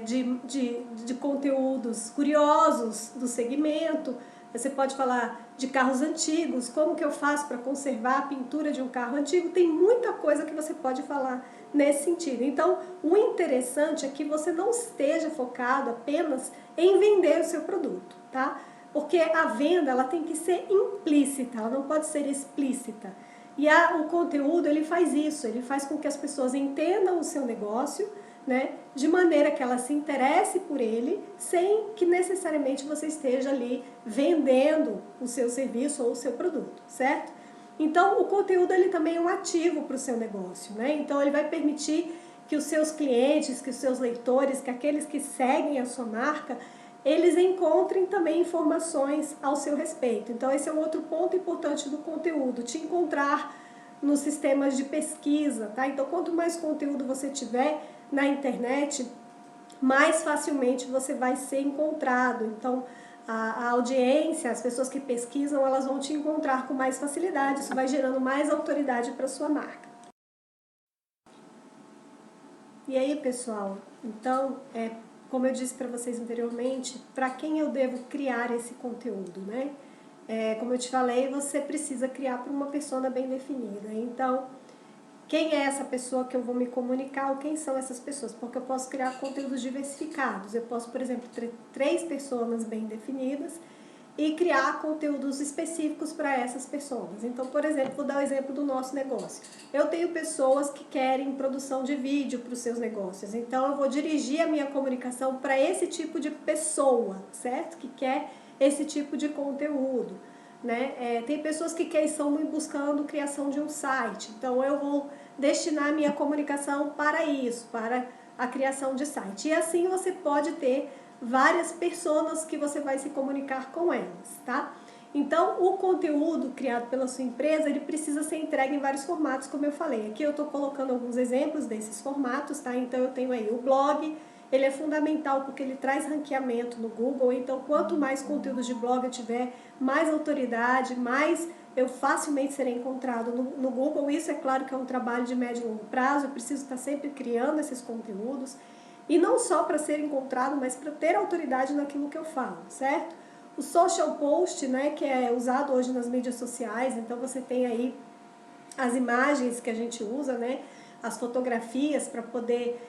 de conteúdos curiosos do segmento, você pode falar de carros antigos, como que eu faço para conservar a pintura de um carro antigo, tem muita coisa que você pode falar nesse sentido. Então, o interessante é que você não esteja focado apenas em vender o seu produto, tá? Porque a venda, ela tem que ser implícita, ela não pode ser explícita. E o conteúdo, ele faz isso, ele faz com que as pessoas entendam o seu negócio, né, de maneira que ela se interesse por ele, sem que necessariamente você esteja ali vendendo o seu serviço ou o seu produto, certo? Então, o conteúdo, ele também é um ativo para o seu negócio, né? Então, ele vai permitir que os seus clientes, que os seus leitores, que aqueles que seguem a sua marca, eles encontrem também informações ao seu respeito. Então, esse é um outro ponto importante do conteúdo, te encontrar nos sistemas de pesquisa, tá? Então, quanto mais conteúdo você tiver na internet, mais facilmente você vai ser encontrado. Então, a audiência, as pessoas que pesquisam, elas vão te encontrar com mais facilidade, isso vai gerando mais autoridade para a sua marca. E aí, pessoal, então, como eu disse para vocês anteriormente, para quem eu devo criar esse conteúdo, né? Como eu te falei, você precisa criar para uma persona bem definida. Então, quem é essa pessoa que eu vou me comunicar ou quem são essas pessoas? Porque eu posso criar conteúdos diversificados. Eu posso, por exemplo, ter 3 personas bem definidas e criar conteúdos específicos para essas pessoas. Então, por exemplo, vou dar o exemplo do nosso negócio. Eu tenho pessoas que querem produção de vídeo para os seus negócios, então eu vou dirigir a minha comunicação para esse tipo de pessoa, certo? Que quer esse tipo de conteúdo, né? Tem pessoas que estão buscando criação de um site, então eu vou destinar a minha comunicação para isso, para a criação de site. E assim você pode ter várias personas que você vai se comunicar com elas, tá? Então, o conteúdo criado pela sua empresa, ele precisa ser entregue em vários formatos, como eu falei. Aqui eu estou colocando alguns exemplos desses formatos, tá? Então, eu tenho aí o blog, ele é fundamental porque ele traz ranqueamento no Google, então quanto mais conteúdo de blog eu tiver, mais autoridade, mais eu facilmente serei encontrado no Google. Isso é claro que é um trabalho de médio e longo prazo, eu preciso estar sempre criando esses conteúdos. E não só para ser encontrado, mas para ter autoridade naquilo que eu falo, certo? O social post, né, que é usado hoje nas mídias sociais, então você tem aí as imagens que a gente usa, né, as fotografias para poder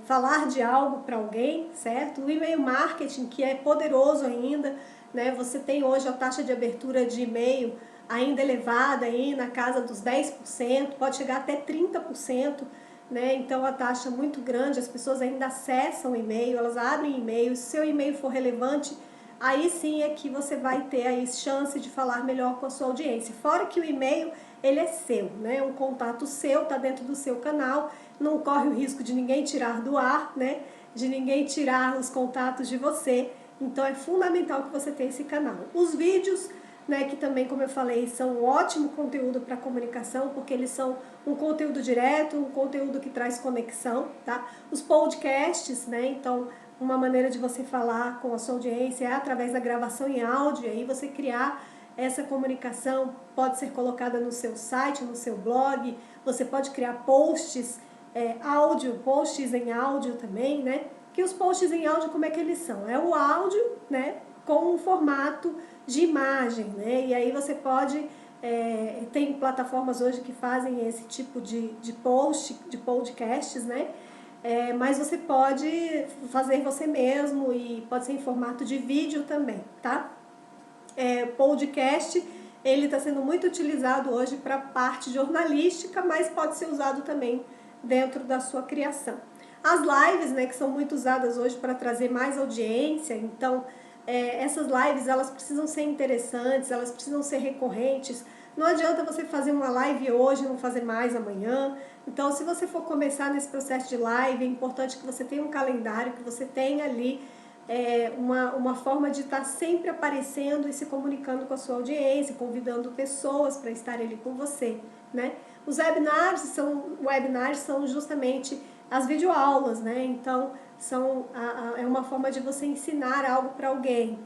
falar de algo para alguém, certo? O e-mail marketing, que é poderoso ainda, né, você tem hoje a taxa de abertura de e-mail ainda elevada, aí na casa dos 10%, pode chegar até 30%, né? Então a taxa é muito grande, as pessoas ainda acessam o e-mail, elas abrem e-mail, se seu e-mail for relevante, aí sim é que você vai ter aí chance de falar melhor com a sua audiência. Fora que o e-mail, ele é seu, né? Um contato seu, tá dentro do seu canal, não corre o risco de ninguém tirar do ar, né? De ninguém tirar os contatos de você, então é fundamental que você tenha esse canal. Os vídeos, né, que também, como eu falei, são um ótimo conteúdo para comunicação, porque eles são um conteúdo direto, um conteúdo que traz conexão, tá? Os podcasts, né, então uma maneira de você falar com a sua audiência é através da gravação em áudio, e aí você criar essa comunicação pode ser colocada no seu site, no seu blog, você pode criar posts posts em áudio também, né? Que os posts em áudio, como é que eles são? É o áudio, né, com um formato de imagem, né? E aí você pode, tem plataformas hoje que fazem esse tipo de podcasts, né? Mas você pode fazer você mesmo e pode ser em formato de vídeo também, tá? Podcast, ele está sendo muito utilizado hoje para a parte jornalística, mas pode ser usado também dentro da sua criação. As lives, né, que são muito usadas hoje para trazer mais audiência, então essas lives, elas precisam ser interessantes, elas precisam ser recorrentes. Não adianta você fazer uma live hoje e não fazer mais amanhã. Então, se você for começar nesse processo de live, é importante que você tenha um calendário, que você tenha ali uma forma de estar sempre aparecendo e se comunicando com a sua audiência, convidando pessoas para estarem ali com você, né? Os webinars são justamente as videoaulas, né? Então, é uma forma de você ensinar algo para alguém.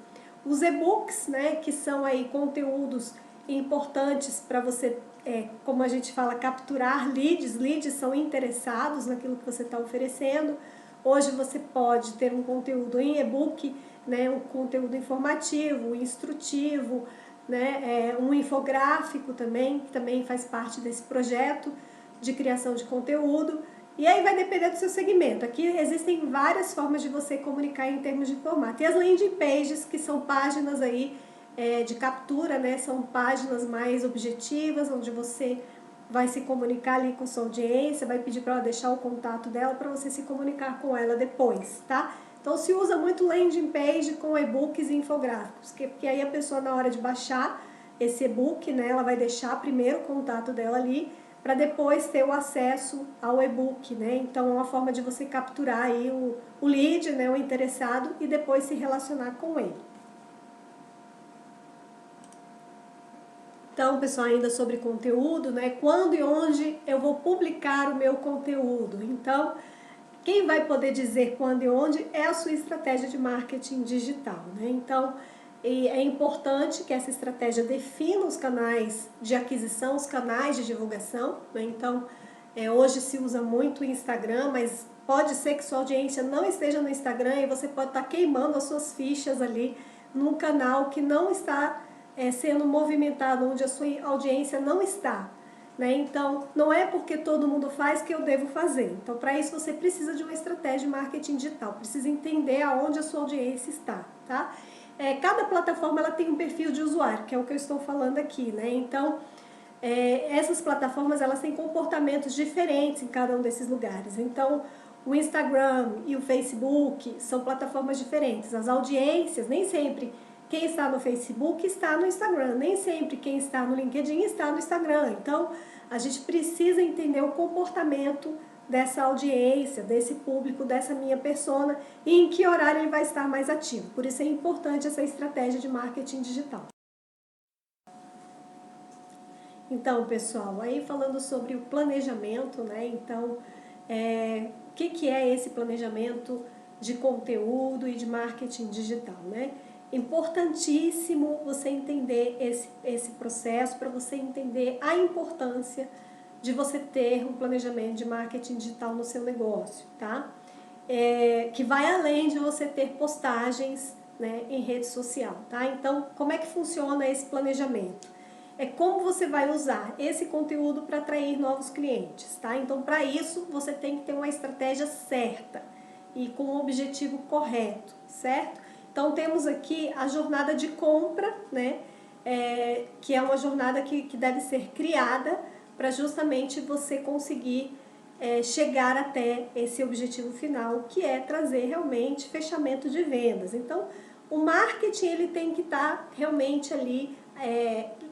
Os e-books, né, que são aí conteúdos importantes para você, como a gente fala, capturar leads. Leads são interessados naquilo que você está oferecendo. Hoje você pode ter um conteúdo em e-book, né, um conteúdo informativo, instrutivo, né, um infográfico também, que também faz parte desse projeto de criação de conteúdo. E aí vai depender do seu segmento. Aqui existem várias formas de você comunicar em termos de formato. E as landing pages, que são páginas aí de captura, né? São páginas mais objetivas, onde você vai se comunicar ali com sua audiência, vai pedir para ela deixar o contato dela para você se comunicar com ela depois, tá? Então se usa muito landing page com e-books e infográficos, porque aí a pessoa, na hora de baixar esse e-book, né, ela vai deixar primeiro o contato dela ali, para depois ter o acesso ao e-book, né? Então é uma forma de você capturar aí o lead, né, o interessado, e depois se relacionar com ele. Então, pessoal, ainda sobre conteúdo, né? Quando e onde eu vou publicar o meu conteúdo? Então, quem vai poder dizer quando e onde é a sua estratégia de marketing digital, né? Então, é importante que essa estratégia defina os canais de aquisição, os canais de divulgação, né? Então, hoje se usa muito o Instagram, mas pode ser que sua audiência não esteja no Instagram e você pode estar queimando as suas fichas ali num canal que não está sendo movimentado, onde a sua audiência não está, né? Então, não é porque todo mundo faz que eu devo fazer. Então, para isso você precisa de uma estratégia de marketing digital, precisa entender aonde a sua audiência está, tá? Cada plataforma ela tem um perfil de usuário, que é o que eu estou falando aqui, né? Então, essas plataformas elas têm comportamentos diferentes em cada um desses lugares. Então, o Instagram e o Facebook são plataformas diferentes. As audiências, nem sempre quem está no Facebook está no Instagram, nem sempre quem está no LinkedIn está no Instagram. Então, a gente precisa entender o comportamento dessa audiência, desse público, dessa minha persona e em que horário ele vai estar mais ativo. Por isso é importante essa estratégia de marketing digital. Então, pessoal, aí falando sobre o planejamento, né? Então, o que é esse planejamento de conteúdo e de marketing digital, né? Importantíssimo você entender esse processo para você entender a importância de você ter um planejamento de marketing digital no seu negócio, tá? Que vai além de você ter postagens, né, em rede social, tá? Então, como é que funciona esse planejamento? É como você vai usar esse conteúdo para atrair novos clientes, tá? Então, para isso, você tem que ter uma estratégia certa e com o objetivo correto, certo? Então, temos aqui a jornada de compra, né? Que é uma jornada que deve ser criada para justamente você conseguir chegar até esse objetivo final, que é trazer realmente fechamento de vendas. Então, o marketing ele tem que estar realmente ali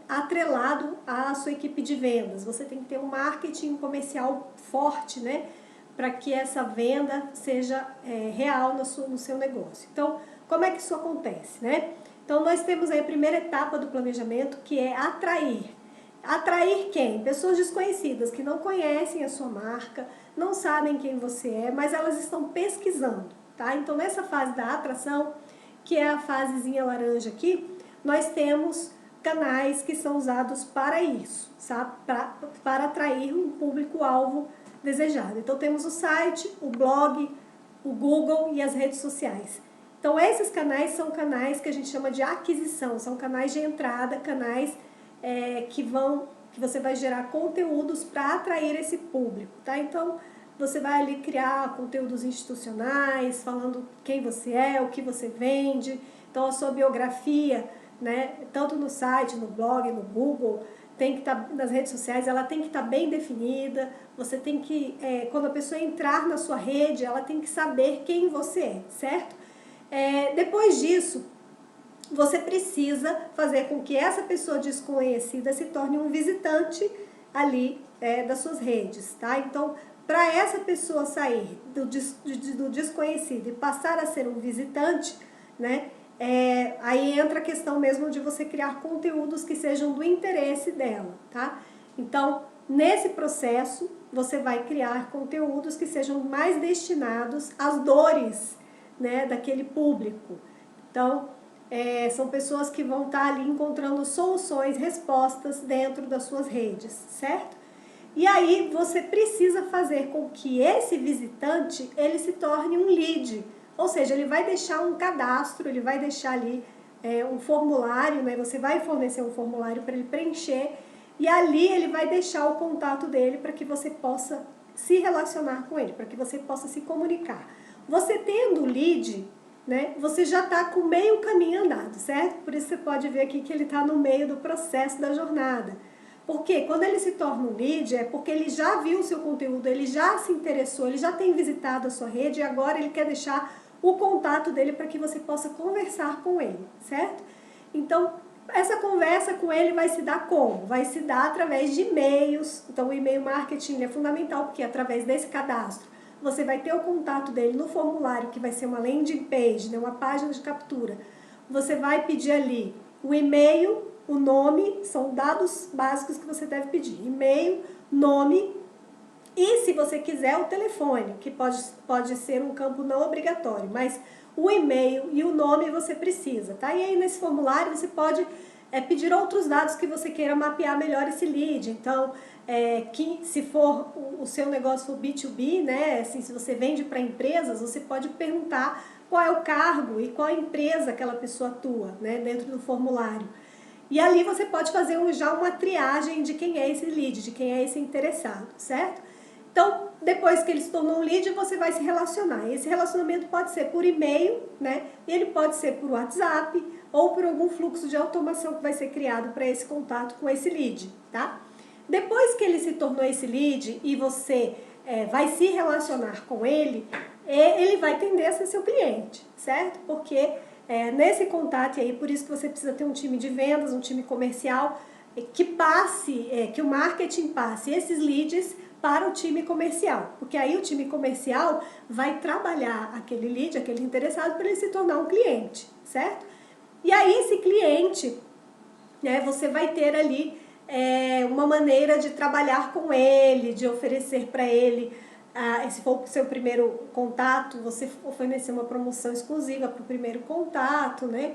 atrelado à sua equipe de vendas. Você tem que ter um marketing comercial forte, né? Para que essa venda seja real no seu negócio. Então, como é que isso acontece, né? Então, nós temos aí a primeira etapa do planejamento, que é atrair. Atrair quem? Pessoas desconhecidas, que não conhecem a sua marca, não sabem quem você é, mas elas estão pesquisando, tá? Então, nessa fase da atração, que é a fasezinha laranja aqui, nós temos canais que são usados para isso, sabe? Para atrair um público-alvo desejado. Então, temos o site, o blog, o Google e as redes sociais. Então, esses canais são canais que a gente chama de aquisição, são canais de entrada, canais que você vai gerar conteúdos para atrair esse público, tá? Então, você vai ali criar conteúdos institucionais, falando quem você é, o que você vende, então a sua biografia, né? Tanto no site, no blog, no Google, tem que estar nas redes sociais, ela tem que estar bem definida. Você tem que, quando a pessoa entrar na sua rede, ela tem que saber quem você é, certo? Depois disso, você precisa fazer com que essa pessoa desconhecida se torne um visitante ali das suas redes, tá? Então, para essa pessoa sair do desconhecido e passar a ser um visitante, né? Aí entra a questão mesmo de você criar conteúdos que sejam do interesse dela, tá? Então, nesse processo, você vai criar conteúdos que sejam mais destinados às dores, né, daquele público. Então, são pessoas que vão estar ali encontrando soluções, respostas dentro das suas redes, certo? E aí você precisa fazer com que esse visitante, ele se torne um lead, ou seja, ele vai deixar um cadastro, ele vai deixar ali um formulário, né? Você vai fornecer um formulário para ele preencher e ali ele vai deixar o contato dele para que você possa se relacionar com ele, para que você possa se comunicar. Você tendo o lead, né, você já está com meio caminho andado, certo? Por isso você pode ver aqui que ele está no meio do processo da jornada. Porque quando ele se torna um lead, é porque ele já viu o seu conteúdo, ele já se interessou, ele já tem visitado a sua rede e agora ele quer deixar o contato dele para que você possa conversar com ele, certo? Então, essa conversa com ele vai se dar como? Vai se dar através de e-mails. Então, o e-mail marketing é fundamental, porque através desse cadastro, você vai ter o contato dele no formulário, que vai ser uma landing page, né, uma página de captura. Você vai pedir ali o e-mail, o nome, são dados básicos que você deve pedir. E-mail, nome e, se você quiser, o telefone, que pode ser um campo não obrigatório, mas o e-mail e o nome você precisa, tá? E aí nesse formulário você pode pedir outros dados que você queira mapear melhor esse lead. Então, que se for o seu negócio for B2B, né, assim, se você vende para empresas, você pode perguntar qual é o cargo e qual a empresa aquela pessoa atua, né, dentro do formulário. E ali você pode fazer já uma triagem de quem é esse lead, de quem é esse interessado, certo? Então, depois que ele se tornou um lead, você vai se relacionar. Esse relacionamento pode ser por e-mail, né? E ele pode ser por WhatsApp ou por algum fluxo de automação que vai ser criado para esse contato com esse lead, tá? Depois que ele se tornou esse lead e você vai se relacionar com ele, ele vai tender a ser seu cliente, certo? Porque nesse contato, e aí por isso que você precisa ter um time de vendas, um time comercial, que que o marketing passe esses leads para o time comercial, porque aí o time comercial vai trabalhar aquele lead, aquele interessado, para ele se tornar um cliente, certo? E aí esse cliente, né, você vai ter ali uma maneira de trabalhar com ele, de oferecer para ele, se for o seu primeiro contato, você oferecer uma promoção exclusiva para o primeiro contato, né?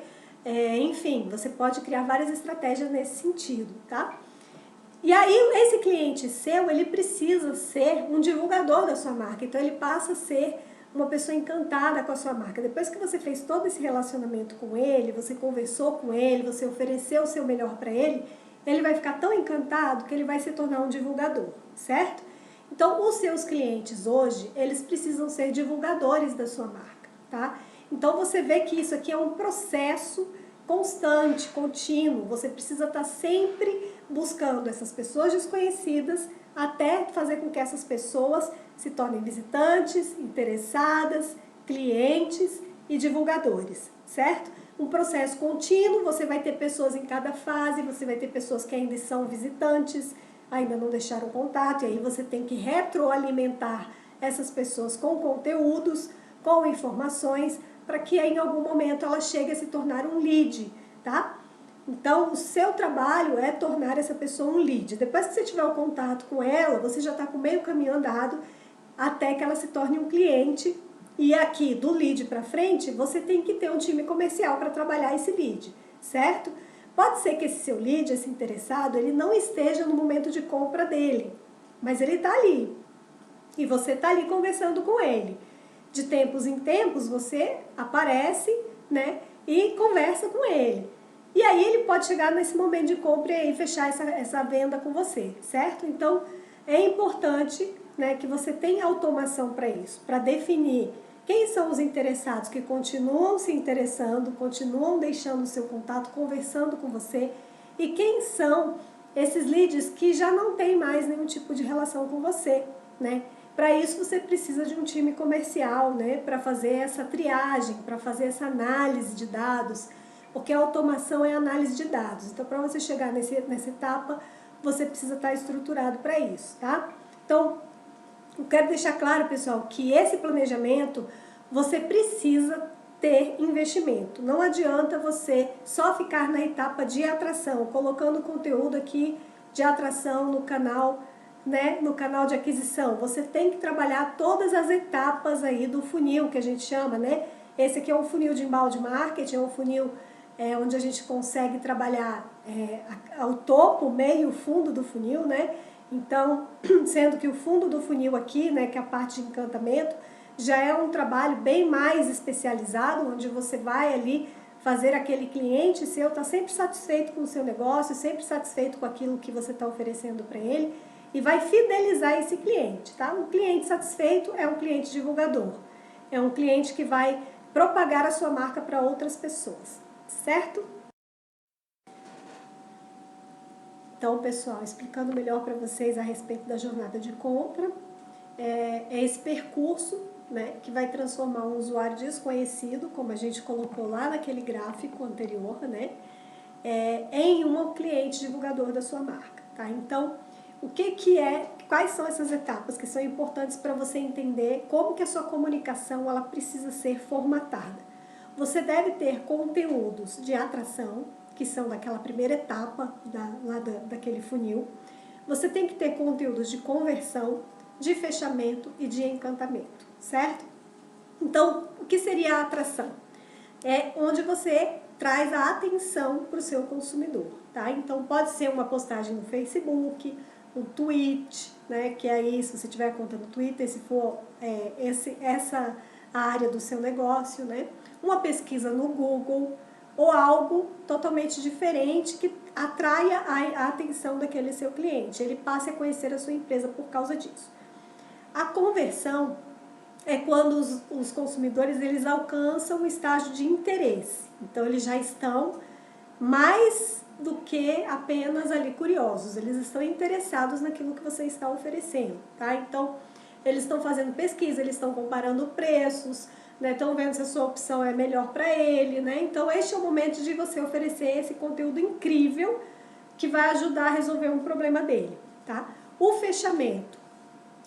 Enfim, você pode criar várias estratégias nesse sentido, tá? E aí esse cliente seu, ele precisa ser um divulgador da sua marca, então ele passa a ser uma pessoa encantada com a sua marca. Depois que você fez todo esse relacionamento com ele, você conversou com ele, você ofereceu o seu melhor para ele, ele vai ficar tão encantado que ele vai se tornar um divulgador, certo? Então, os seus clientes hoje, eles precisam ser divulgadores da sua marca, tá? Então, você vê que isso aqui é um processo constante, contínuo. Você precisa estar sempre buscando essas pessoas desconhecidas até fazer com que essas pessoas se tornem visitantes, interessadas, clientes e divulgadores, certo? Um processo contínuo, você vai ter pessoas em cada fase, você vai ter pessoas que ainda são visitantes, ainda não deixaram contato, e aí você tem que retroalimentar essas pessoas com conteúdos, com informações, para que em algum momento ela chegue a se tornar um lead, tá? Então, o seu trabalho é tornar essa pessoa um lead. Depois que você tiver o contato com ela, você já está com meio caminho andado até que ela se torne um cliente. E aqui, do lead para frente, você tem que ter um time comercial para trabalhar esse lead, certo? Pode ser que esse seu lead, esse interessado, ele não esteja no momento de compra dele, mas ele está ali. E você está ali conversando com ele. De tempos em tempos, você aparece, né, e conversa com ele. E aí ele pode chegar nesse momento de compra e fechar essa venda com você, certo? Então, é importante, né, que você tenha automação para isso, para definir quem são os interessados que continuam se interessando, continuam deixando o seu contato, conversando com você, e quem são esses leads que já não têm mais nenhum tipo de relação com você, né? Para isso você precisa de um time comercial, né, para fazer essa triagem, para fazer essa análise de dados, porque a automação é análise de dados. Então, para você chegar nessa etapa, você precisa estar estruturado para isso, tá? Então, eu quero deixar claro, pessoal, que esse planejamento você precisa ter investimento. Não adianta você só ficar na etapa de atração, colocando conteúdo aqui de atração no canal, né, no canal de aquisição. Você tem que trabalhar todas as etapas aí do funil que a gente chama, né? Esse aqui é um funil de inbound marketing, é um funil onde a gente consegue trabalhar ao topo, o meio e o fundo do funil, né? Então, sendo que o fundo do funil aqui, né, que é a parte de encantamento, já é um trabalho bem mais especializado, onde você vai ali fazer aquele cliente seu estar sempre satisfeito com o seu negócio, sempre satisfeito com aquilo que você está oferecendo para ele e vai fidelizar esse cliente, tá? Um cliente satisfeito é um cliente divulgador, é um cliente que vai propagar a sua marca para outras pessoas, certo? Então, pessoal, explicando melhor para vocês a respeito da jornada de compra, é esse percurso, né, que vai transformar um usuário desconhecido, como a gente colocou lá naquele gráfico anterior, né, em um cliente divulgador da sua marca, tá? Então, quais são essas etapas que são importantes para você entender como que a sua comunicação ela precisa ser formatada? Você deve ter conteúdos de atração, que são daquela primeira etapa daquele funil. Você tem que ter conteúdos de conversão, de fechamento e de encantamento, certo? Então, o que seria a atração? É onde você traz a atenção para o seu consumidor, tá? Então, pode ser uma postagem no Facebook, um tweet, né? Que aí, se você tiver conta no Twitter, se for essa a área do seu negócio, né? Uma pesquisa no Google ou algo totalmente diferente que atraia a atenção daquele seu cliente. Ele passe a conhecer a sua empresa por causa disso. A conversão é quando os consumidores eles alcançam o estágio de interesse. Então, eles já estão mais do que apenas ali curiosos. Eles estão interessados naquilo que você está oferecendo, tá? Então, eles estão fazendo pesquisa, eles estão comparando preços, né? Estão vendo se a sua opção é melhor para ele, né? Então, este é o momento de você oferecer esse conteúdo incrível que vai ajudar a resolver um problema dele, tá? O fechamento.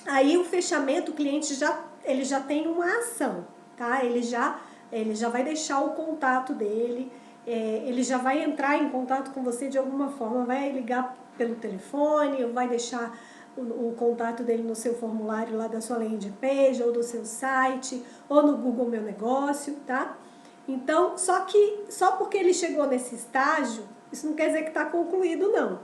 Aí, o fechamento, o cliente ele já tem uma ação, tá? Ele já vai deixar o contato dele, ele já vai entrar em contato com você de alguma forma, vai ligar pelo telefone, ou vai deixar o contato dele no seu formulário lá da sua landing page, ou do seu site, ou no Google Meu Negócio, tá? Então, só porque ele chegou nesse estágio, isso não quer dizer que está concluído, não.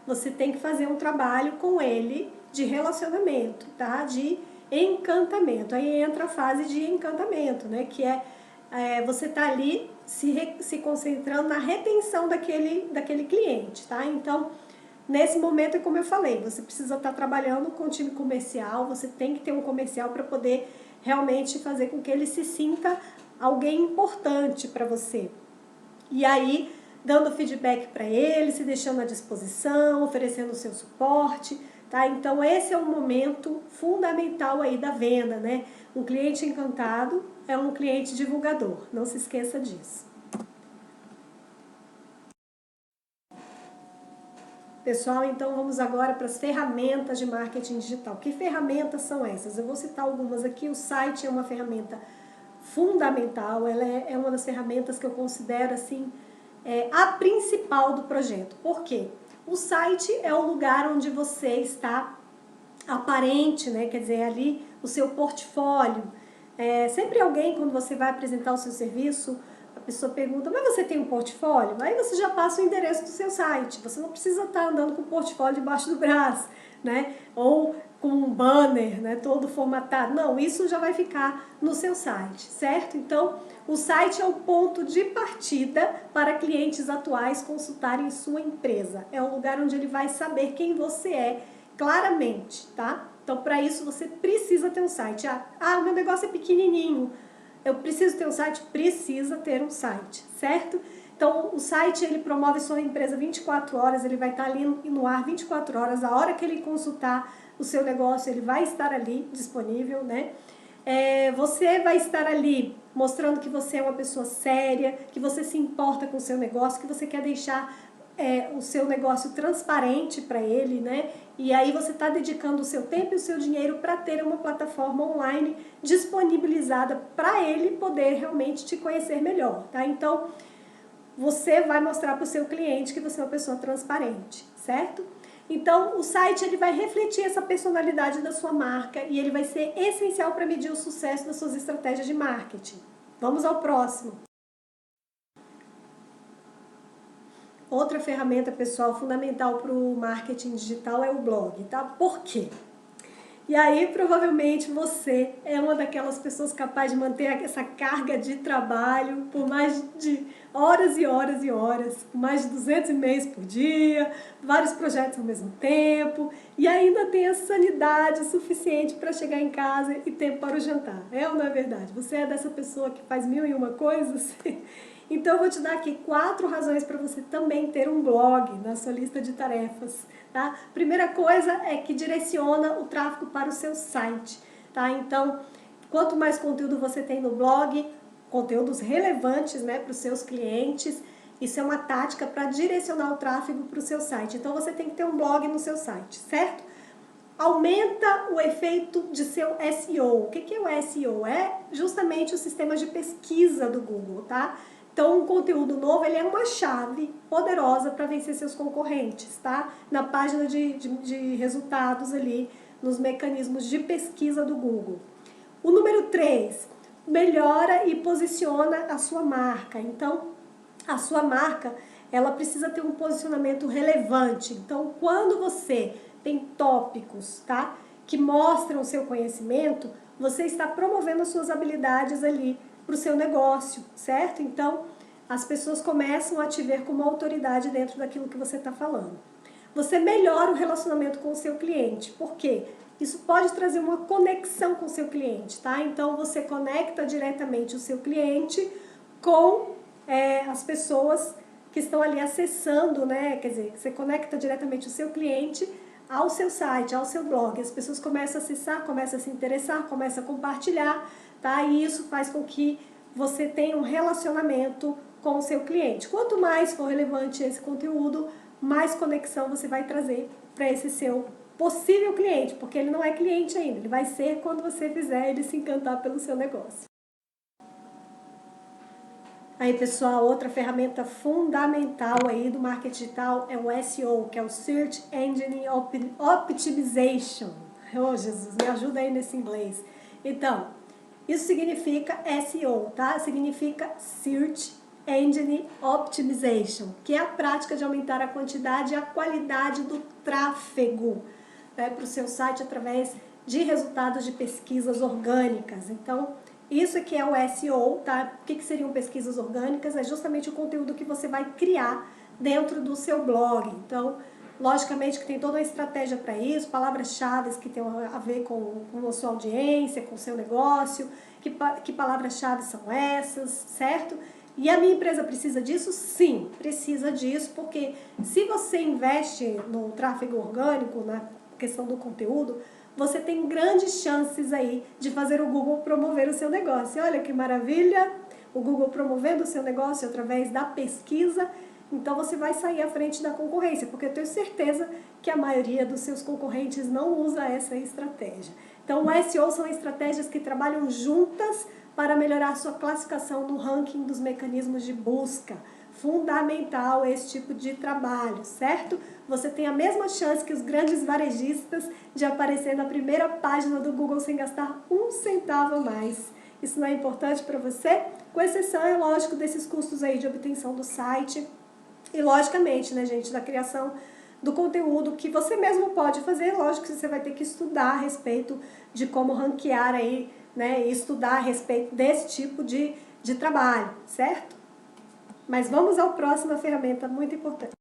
Você tem que fazer um trabalho com ele de relacionamento, tá? De encantamento. Aí entra a fase de encantamento, né? Que você tá ali se concentrando na retenção daquele cliente, tá? Então, nesse momento, é como eu falei, você precisa estar trabalhando com o time comercial, você tem que ter um comercial para poder realmente fazer com que ele se sinta alguém importante para você. E aí, dando feedback para ele, se deixando à disposição, oferecendo o seu suporte, tá? Então, esse é um momento fundamental aí da venda, né? Um cliente encantado é um cliente divulgador, não se esqueça disso. Pessoal, então vamos agora para as ferramentas de marketing digital. Que ferramentas são essas? Eu vou citar algumas aqui. O site é uma ferramenta fundamental, ela é uma das ferramentas que eu considero assim, a principal do projeto. Por quê? O site é o lugar onde você está aparente, né? Quer dizer, ali o seu portfólio. Sempre alguém, quando você vai apresentar o seu serviço, a pessoa pergunta, mas você tem um portfólio? Aí você já passa o endereço do seu site, você não precisa estar andando com o portfólio debaixo do braço, né? Ou com um banner, né, todo formatado. Não, isso já vai ficar no seu site, certo? Então, o site é o ponto de partida para clientes atuais consultarem sua empresa. É o lugar onde ele vai saber quem você é claramente, tá? Então, para isso, você precisa ter um site. O meu negócio é pequenininho, eu preciso ter um site? Precisa ter um site, certo? Então, o site, ele promove sua empresa 24 horas, ele vai estar ali no ar 24 horas, a hora que ele consultar o seu negócio, ele vai estar ali disponível, né? Você vai estar ali mostrando que você é uma pessoa séria, que você se importa com o seu negócio, que você quer deixar o seu negócio transparente para ele, né? E aí você está dedicando o seu tempo e o seu dinheiro para ter uma plataforma online disponibilizada para ele poder realmente te conhecer melhor, tá? Então, você vai mostrar para o seu cliente que você é uma pessoa transparente, certo? Então, o site ele vai refletir essa personalidade da sua marca e ele vai ser essencial para medir o sucesso das suas estratégias de marketing. Vamos ao próximo. Outra ferramenta, pessoal, fundamental para o marketing digital é o blog, tá? Por quê? E aí, provavelmente, você é uma daquelas pessoas capazes de manter essa carga de trabalho por mais de horas e horas e horas, mais de 200 e-mails por dia, vários projetos ao mesmo tempo, e ainda tem a sanidade suficiente para chegar em casa e tempo para o jantar. É ou não é verdade? Você é dessa pessoa que faz 1001 coisas? Então eu vou te dar aqui 4 razões para você também ter um blog na sua lista de tarefas, tá? Primeira coisa é que direciona o tráfego para o seu site, tá? Então, quanto mais conteúdo você tem no blog, conteúdos relevantes, né, para os seus clientes, isso é uma tática para direcionar o tráfego para o seu site. Então você tem que ter um blog no seu site, certo? Aumenta o efeito de seu SEO. O que é o SEO? É justamente o sistema de pesquisa do Google, tá? Então, um conteúdo novo, ele é uma chave poderosa para vencer seus concorrentes, tá? Na página de resultados ali, nos mecanismos de pesquisa do Google. O número 3, melhora e posiciona a sua marca. Então, a sua marca, ela precisa ter um posicionamento relevante. Então, quando você tem tópicos, tá, que mostram o seu conhecimento, você está promovendo as suas habilidades ali para o seu negócio, certo? Então, as pessoas começam a te ver como autoridade dentro daquilo que você está falando. Você melhora o relacionamento com o seu cliente. Por quê? Isso pode trazer uma conexão com o seu cliente, tá? Então, você conecta diretamente o seu cliente com as pessoas que estão ali acessando, né? Quer dizer, você conecta diretamente o seu cliente ao seu site, ao seu blog. As pessoas começam a acessar, começam a se interessar, começam a compartilhar, tá? E isso faz com que você tenha um relacionamento com o seu cliente. Quanto mais for relevante esse conteúdo, mais conexão você vai trazer para esse seu possível cliente, porque ele não é cliente ainda, ele vai ser quando você fizer ele se encantar pelo seu negócio. Aí, pessoal, outra ferramenta fundamental aí do marketing digital é o SEO, que é o Search Engine Optimization. Oh, Jesus, me ajuda aí nesse inglês. Então, isso significa SEO, tá? Significa Search Engine Optimization, que é a prática de aumentar a quantidade e a qualidade do tráfego, né, para o seu site através de resultados de pesquisas orgânicas. Então, isso aqui é o SEO, tá? O que seriam pesquisas orgânicas? É justamente o conteúdo que você vai criar dentro do seu blog. Então, logicamente que tem toda uma estratégia para isso, palavras-chave que tem a ver com a sua audiência, com o seu negócio, que palavras-chave são essas, certo? E a minha empresa precisa disso? Sim, precisa disso, porque se você investe no tráfego orgânico, na questão do conteúdo, você tem grandes chances aí de fazer o Google promover o seu negócio. Olha que maravilha! O Google promovendo o seu negócio através da pesquisa, então você vai sair à frente da concorrência, porque eu tenho certeza que a maioria dos seus concorrentes não usa essa estratégia. Então, o SEO são estratégias que trabalham juntas para melhorar sua classificação no ranking dos mecanismos de busca. Fundamental esse tipo de trabalho, certo? Você tem a mesma chance que os grandes varejistas de aparecer na primeira página do Google sem gastar um centavo a mais. Isso não é importante para você? Com exceção, é lógico, desses custos aí de obtenção do site e, logicamente, né, gente, da criação do conteúdo que você mesmo pode fazer. Lógico que você vai ter que estudar a respeito de como ranquear aí, né, e estudar a respeito desse tipo de trabalho, certo? Mas vamos ao próximo ferramenta muito importante.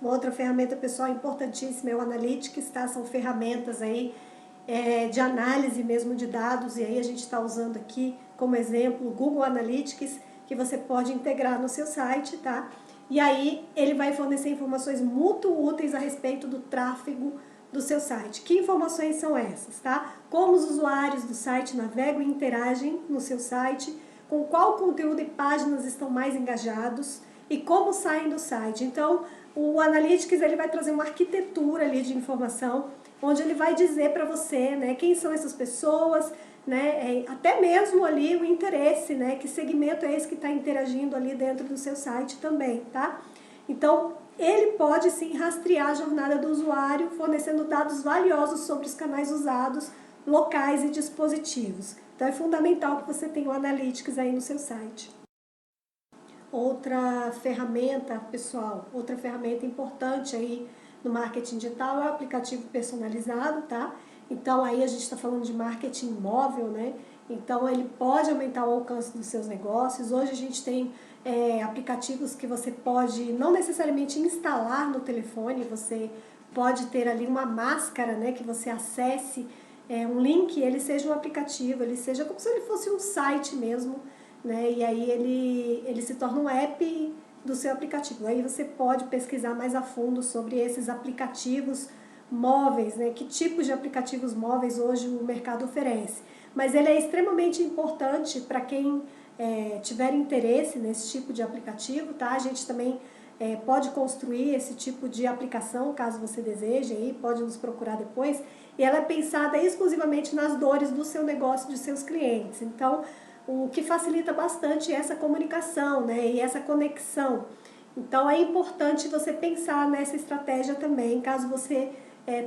Uma outra ferramenta, pessoal, importantíssima é o Analytics, tá? São ferramentas aí de análise mesmo de dados, e aí a gente está usando aqui como exemplo o Google Analytics, que você pode integrar no seu site, tá? E aí ele vai fornecer informações muito úteis a respeito do tráfego do seu site. Que informações são essas, tá? Como os usuários do site navegam e interagem no seu site, com qual conteúdo e páginas estão mais engajados e como saem do site. Então, o Analytics ele vai trazer uma arquitetura ali de informação, onde ele vai dizer para você, né, quem são essas pessoas, né, até mesmo ali o interesse, né, que segmento é esse que está interagindo ali dentro do seu site também, tá? Então, ele pode sim rastrear a jornada do usuário, fornecendo dados valiosos sobre os canais usados, locais e dispositivos. Então, é fundamental que você tenha o Analytics aí no seu site. outra ferramenta, pessoal, outra ferramenta importante aí no marketing digital é o aplicativo personalizado, tá? Então aí a gente está falando de marketing móvel, né? Então ele pode aumentar o alcance dos seus negócios. Hoje a gente tem aplicativos que você pode não necessariamente instalar no telefone, você pode ter ali uma máscara, né, que você acesse um link, ele seja um aplicativo, ele seja como se ele fosse um site mesmo, né, e aí ele se torna um app do seu aplicativo. Aí você pode pesquisar mais a fundo sobre esses aplicativos móveis, né, que tipos de aplicativos móveis hoje o mercado oferece. Mas ele é extremamente importante para quem tiver interesse nesse tipo de aplicativo, tá? A gente também pode construir esse tipo de aplicação, caso você deseje, aí pode nos procurar depois, e ela é pensada exclusivamente nas dores do seu negócio, dos seus clientes. Então, o que facilita bastante essa comunicação, né, e essa conexão. Então, é importante você pensar nessa estratégia também, caso você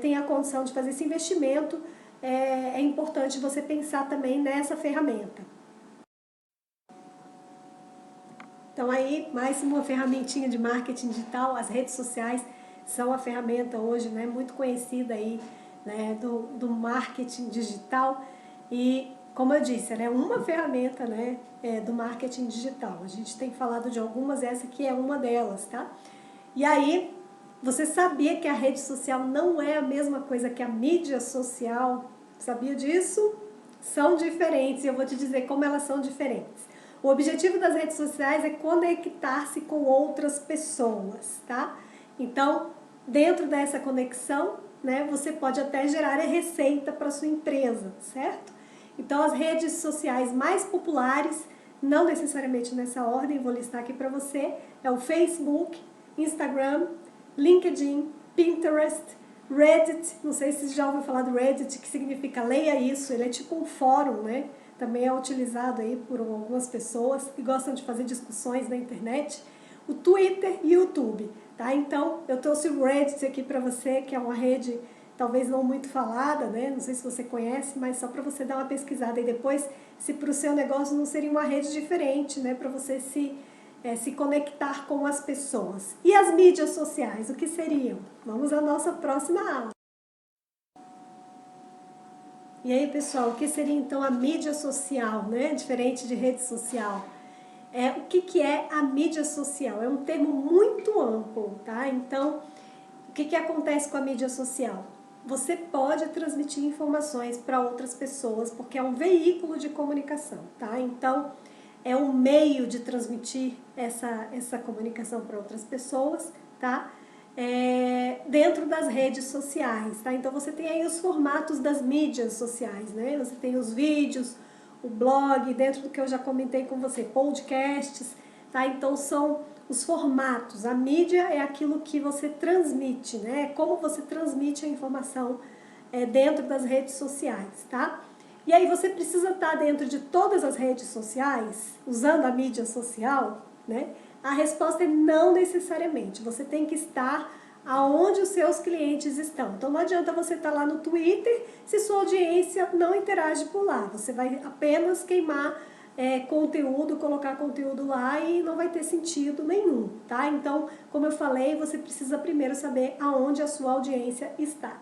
tenha a condição de fazer esse investimento, é importante você pensar também nessa ferramenta. Então aí, mais uma ferramentinha de marketing digital, as redes sociais são a ferramenta hoje, né, muito conhecida aí, né, do marketing digital e, como eu disse, ela é uma ferramenta, né, do marketing digital. A gente tem falado de algumas, essa aqui é uma delas, tá? E aí, você sabia que a rede social não é a mesma coisa que a mídia social? Sabia disso? São diferentes e eu vou te dizer como elas são diferentes. O objetivo das redes sociais é conectar-se com outras pessoas, tá? Então, dentro dessa conexão, né, você pode até gerar a receita para sua empresa, certo? Então, as redes sociais mais populares, não necessariamente nessa ordem, vou listar aqui para você, é o Facebook, Instagram, LinkedIn, Pinterest, Reddit, não sei se você já ouviu falar do Reddit, que significa leia isso, ele é tipo um fórum, né? Também é utilizado aí por algumas pessoas que gostam de fazer discussões na internet. O Twitter e o YouTube, tá? Então, eu trouxe o Reddit aqui para você, que é uma rede talvez não muito falada, né? Não sei se você conhece, mas só para você dar uma pesquisada e depois, se para o seu negócio não seria uma rede diferente, né? Para você se conectar com as pessoas. E as mídias sociais, o que seriam? Vamos à nossa próxima aula. E aí, pessoal, o que seria então a mídia social, né? Diferente de rede social. O que é a mídia social? É um termo muito amplo, tá? Então, o que acontece com a mídia social? Você pode transmitir informações para outras pessoas, porque é um veículo de comunicação, tá? Então, é um meio de transmitir essa comunicação para outras pessoas, tá? Dentro das redes sociais, tá? Então você tem aí os formatos das mídias sociais, né? Você tem os vídeos, o blog, dentro do que eu já comentei com você, podcasts, tá? Então são os formatos. A mídia é aquilo que você transmite, né? Como você transmite a informação dentro das redes sociais, tá? E aí você precisa estar dentro de todas as redes sociais, usando a mídia social, né? A resposta é não necessariamente. Você tem que estar aonde os seus clientes estão. Então não adianta você estar lá no Twitter se sua audiência não interage por lá. Você vai apenas queimar conteúdo, colocar conteúdo lá e não vai ter sentido nenhum, tá? Então, como eu falei, você precisa primeiro saber aonde a sua audiência está.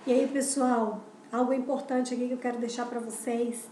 E aí, pessoal, algo importante aqui que eu quero deixar para vocês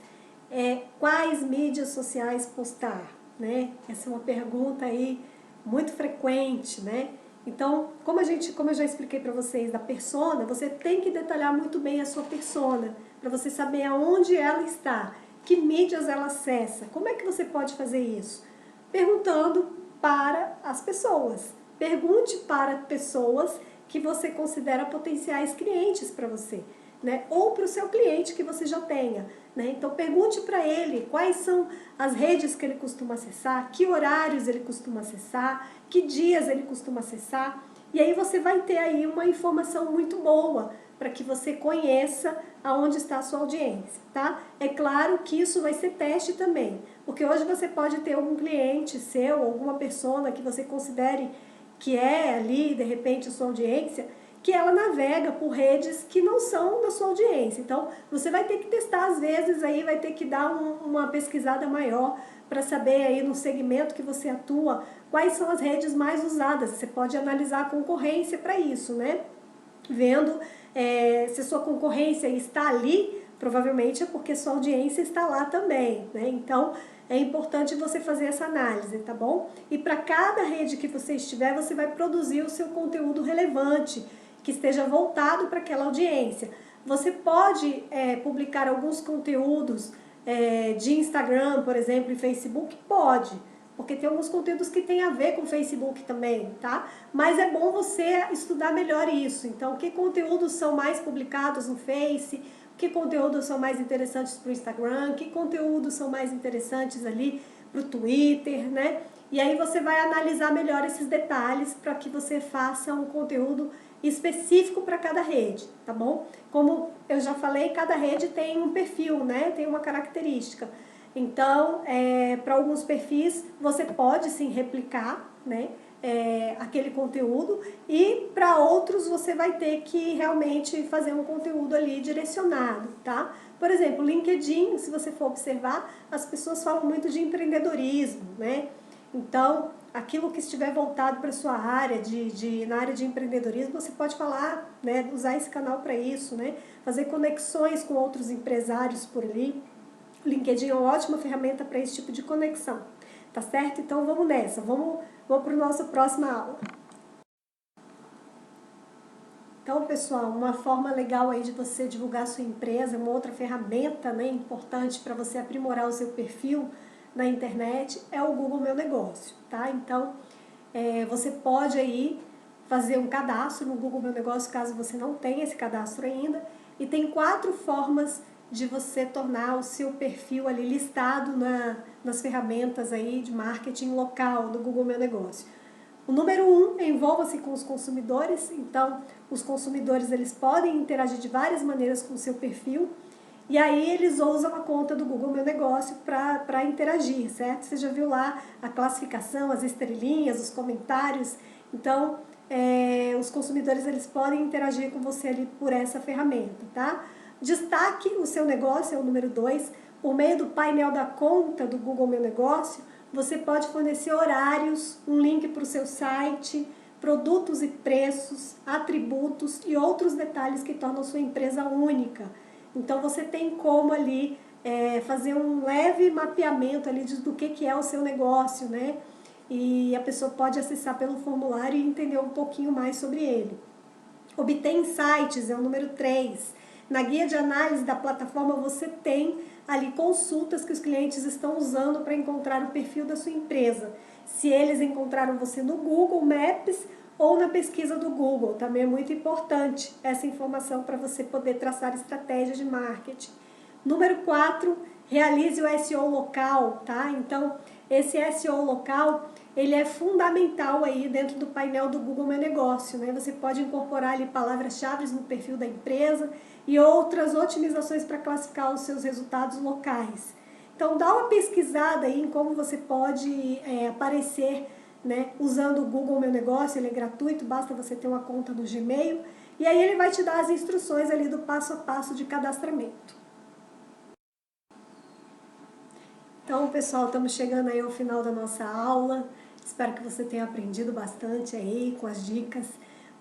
é quais mídias sociais postar, né? Essa é uma pergunta aí muito frequente, né? Então, como eu já expliquei para vocês da persona, você tem que detalhar muito bem a sua persona, para você saber aonde ela está, que mídias ela acessa. Como é que você pode fazer isso? Perguntando para as pessoas. Pergunte para pessoas que você considera potenciais clientes para você, né? Ou para o seu cliente que você já tenha, né? Então pergunte para ele quais são as redes que ele costuma acessar, que horários ele costuma acessar, que dias ele costuma acessar, e aí você vai ter aí uma informação muito boa para que você conheça aonde está a sua audiência, tá? É claro que isso vai ser teste também, porque hoje você pode ter algum cliente seu, alguma persona que você considere que é ali, de repente, a sua audiência, que ela navega por redes que não são da sua audiência. Então, você vai ter que testar às vezes, aí vai ter que dar uma pesquisada maior para saber aí no segmento que você atua, quais são as redes mais usadas. Você pode analisar a concorrência para isso, né? Vendo se a sua concorrência está ali, provavelmente é porque sua audiência está lá também, né? Então, é importante você fazer essa análise, tá bom? E para cada rede que você estiver, você vai produzir o seu conteúdo relevante, que esteja voltado para aquela audiência. Você pode publicar alguns conteúdos de Instagram, por exemplo, e Facebook? Pode, porque tem alguns conteúdos que tem a ver com o Facebook também, tá? Mas é bom você estudar melhor isso. Então, que conteúdos são mais publicados no Face, que conteúdos são mais interessantes para o Instagram, que conteúdos são mais interessantes ali para o Twitter, né? E aí você vai analisar melhor esses detalhes para que você faça um conteúdo específico para cada rede, tá bom? Como eu já falei, cada rede tem um perfil, né? Tem uma característica. Então, para alguns perfis, você pode sim replicar, né? Aquele conteúdo, e para outros você vai ter que realmente fazer um conteúdo ali direcionado, tá? Por exemplo, LinkedIn, se você for observar, as pessoas falam muito de empreendedorismo, né? Então, aquilo que estiver voltado para a sua área, na área de empreendedorismo, você pode falar, né? Usar esse canal para isso, né? Fazer conexões com outros empresários por ali. O LinkedIn é uma ótima ferramenta para esse tipo de conexão, tá certo? Então vamos nessa, vamos para a nossa próxima aula. Então, pessoal, uma forma legal aí de você divulgar a sua empresa, uma outra ferramenta, né, importante para você aprimorar o seu perfil na internet é o Google Meu Negócio, tá? Então, você pode aí fazer um cadastro no Google Meu Negócio, caso você não tenha esse cadastro ainda, e tem 4 formas de você tornar o seu perfil ali listado nas ferramentas aí de marketing local do Google Meu Negócio. O número 1 envolva-se com os consumidores. Então os consumidores eles podem interagir de várias maneiras com o seu perfil, e aí eles usam a conta do Google Meu Negócio para interagir, certo? Você já viu lá a classificação, as estrelinhas, os comentários. Então os consumidores eles podem interagir com você ali por essa ferramenta, tá? Destaque o seu negócio, é o número 2, por meio do painel da conta do Google Meu Negócio. Você pode fornecer horários, um link para o seu site, produtos e preços, atributos e outros detalhes que tornam sua empresa única. Então você tem como ali fazer um leve mapeamento ali do que é o seu negócio, né? E a pessoa pode acessar pelo formulário e entender um pouquinho mais sobre ele. Obter insights é o número 3. Na guia de análise da plataforma você tem ali consultas que os clientes estão usando para encontrar o perfil da sua empresa. Se eles encontraram você no Google Maps ou na pesquisa do Google, também é muito importante essa informação para você poder traçar estratégias de marketing. Número 4, realize o SEO local, tá? Então, esse SEO local, ele é fundamental aí dentro do painel do Google Meu Negócio, né? Você pode incorporar ali palavras-chave no perfil da empresa e outras otimizações para classificar os seus resultados locais. Então, dá uma pesquisada aí em como você pode aparecer, né, usando o Google Meu Negócio. Ele é gratuito, basta você ter uma conta no Gmail, e aí ele vai te dar as instruções ali do passo a passo de cadastramento. Então, pessoal, estamos chegando aí ao final da nossa aula. Espero que você tenha aprendido bastante aí com as dicas.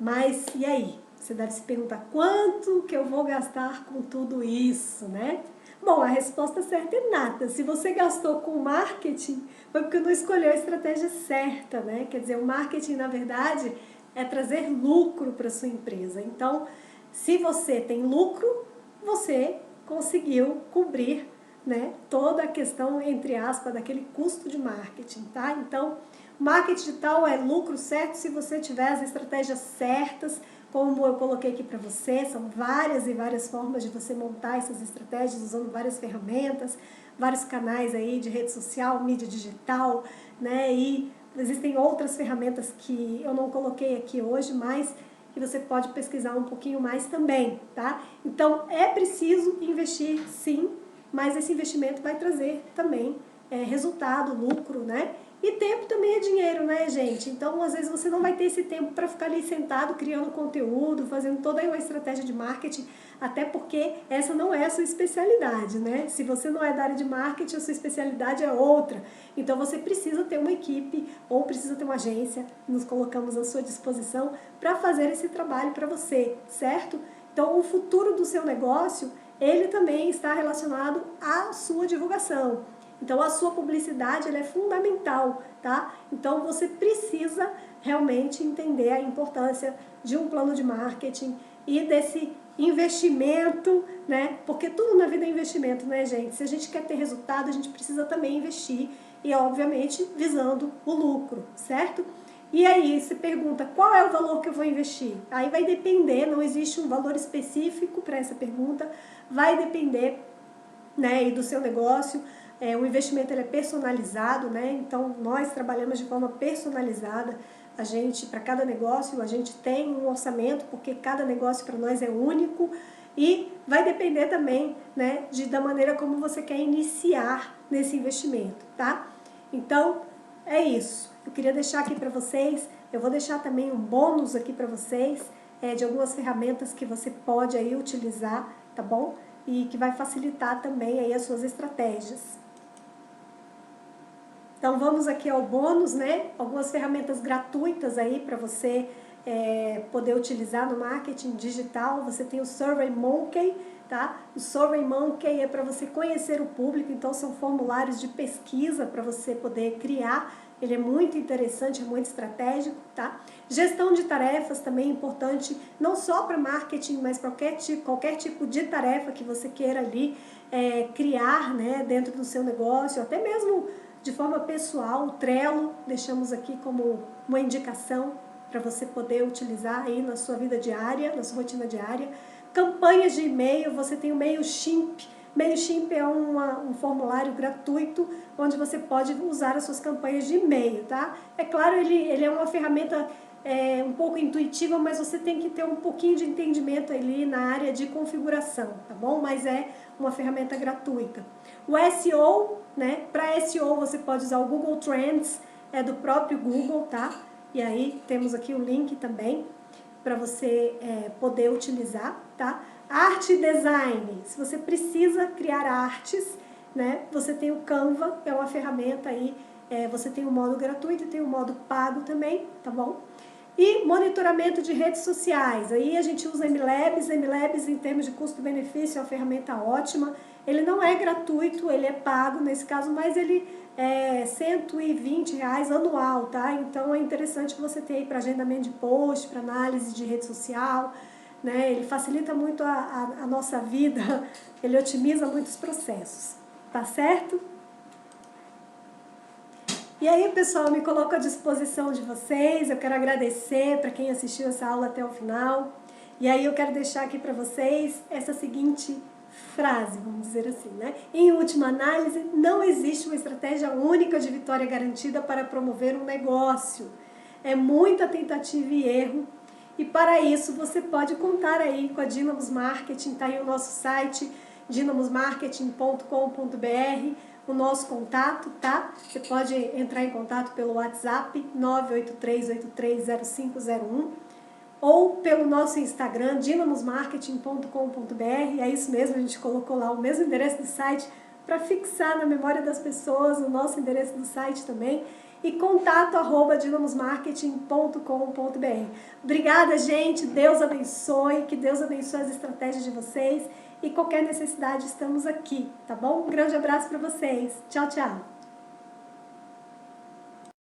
Mas, e aí? Você deve se perguntar, quanto que eu vou gastar com tudo isso, né? Bom, a resposta certa é nada. Se você gastou com marketing, foi porque não escolheu a estratégia certa, né? Quer dizer, o marketing, na verdade, é trazer lucro para a sua empresa. Então, se você tem lucro, você conseguiu cobrir, né, toda a questão, entre aspas, daquele custo de marketing, tá? Então, marketing digital é lucro certo se você tiver as estratégias certas, como eu coloquei aqui para você. São várias e várias formas de você montar essas estratégias usando várias ferramentas, vários canais aí de rede social, mídia digital, né? E existem outras ferramentas que eu não coloquei aqui hoje, mas que você pode pesquisar um pouquinho mais também, tá? Então, é preciso investir sim, mas esse investimento vai trazer também resultado, lucro, né? E tempo também é dinheiro, né, gente? Então, às vezes, você não vai ter esse tempo para ficar ali sentado, criando conteúdo, fazendo toda uma estratégia de marketing, até porque essa não é a sua especialidade, né? Se você não é da área de marketing, a sua especialidade é outra. Então, você precisa ter uma equipe ou precisa ter uma agência, nos colocamos à sua disposição para fazer esse trabalho para você, certo? Então, o futuro do seu negócio, ele também está relacionado à sua divulgação. Então, a sua publicidade ela é fundamental, tá? Então, você precisa realmente entender a importância de um plano de marketing e desse investimento, né? Porque tudo na vida é investimento, né, gente? Se a gente quer ter resultado, a gente precisa também investir e, obviamente, visando o lucro, certo? E aí, você pergunta, qual é o valor que eu vou investir? Aí vai depender, não existe um valor específico para essa pergunta, vai depender, né, do seu negócio. O investimento ele é personalizado, né? Então nós trabalhamos de forma personalizada. A gente, para cada negócio, a gente tem um orçamento, porque cada negócio para nós é único e vai depender também, né, da maneira como você quer iniciar nesse investimento, tá? Então é isso. Eu queria deixar aqui para vocês, eu vou deixar também um bônus aqui para vocês, de algumas ferramentas que você pode aí utilizar, tá bom? E que vai facilitar também aí as suas estratégias. Então vamos aqui ao bônus, né? Algumas ferramentas gratuitas aí para você poder utilizar no marketing digital. Você tem o SurveyMonkey, tá? O SurveyMonkey é para você conhecer o público, então são formulários de pesquisa para você poder criar. Ele é muito interessante, é muito estratégico, tá? Gestão de tarefas também é importante, não só para marketing, mas para qualquer tipo de tarefa que você queira ali criar, né, dentro do seu negócio, até mesmo de forma pessoal. O Trello, deixamos aqui como uma indicação para você poder utilizar aí na sua vida diária, na sua rotina diária. Campanhas de e-mail, você tem o MailChimp. MailChimp é um formulário gratuito onde você pode usar as suas campanhas de e-mail, tá? É claro, ele é uma ferramenta um pouco intuitiva, mas você tem que ter um pouquinho de entendimento ali na área de configuração, tá bom? Mas é uma ferramenta gratuita. O SEO, né? Para SEO você pode usar o Google Trends, do próprio Google, tá? E aí temos aqui o link também para você poder utilizar, tá? Arte e design, se você precisa criar artes, né? Você tem o Canva, que é uma ferramenta aí, você tem o modo gratuito e tem o modo pago também, tá bom? E monitoramento de redes sociais, aí a gente usa MLabs. MLabs em termos de custo-benefício é uma ferramenta ótima. Ele não é gratuito, ele é pago nesse caso, mas ele é R$120 anual, tá? Então é interessante você ter aí para agendamento de post, para análise de rede social, né? Ele facilita muito a nossa vida, ele otimiza muitos processos, tá certo? E aí, pessoal, eu me coloco à disposição de vocês. Eu quero agradecer para quem assistiu essa aula até o final. E aí eu quero deixar aqui para vocês essa seguinte frase, vamos dizer assim, né? Em última análise, não existe uma estratégia única de vitória garantida para promover um negócio. É muita tentativa e erro. E para isso você pode contar aí com a Dynamos Marketing. Tá aí o nosso site, dynamosmarketing.com.br. O nosso contato, tá? Você pode entrar em contato pelo WhatsApp 983830501 ou pelo nosso Instagram, dynamosmarketing.com.br. É isso mesmo, a gente colocou lá o mesmo endereço do site para fixar na memória das pessoas o nosso endereço do site também. E contato@dynamosmarketing.com.br. Obrigada, gente. Deus abençoe, que Deus abençoe as estratégias de vocês. E qualquer necessidade, estamos aqui, tá bom? Um grande abraço para vocês. Tchau, tchau.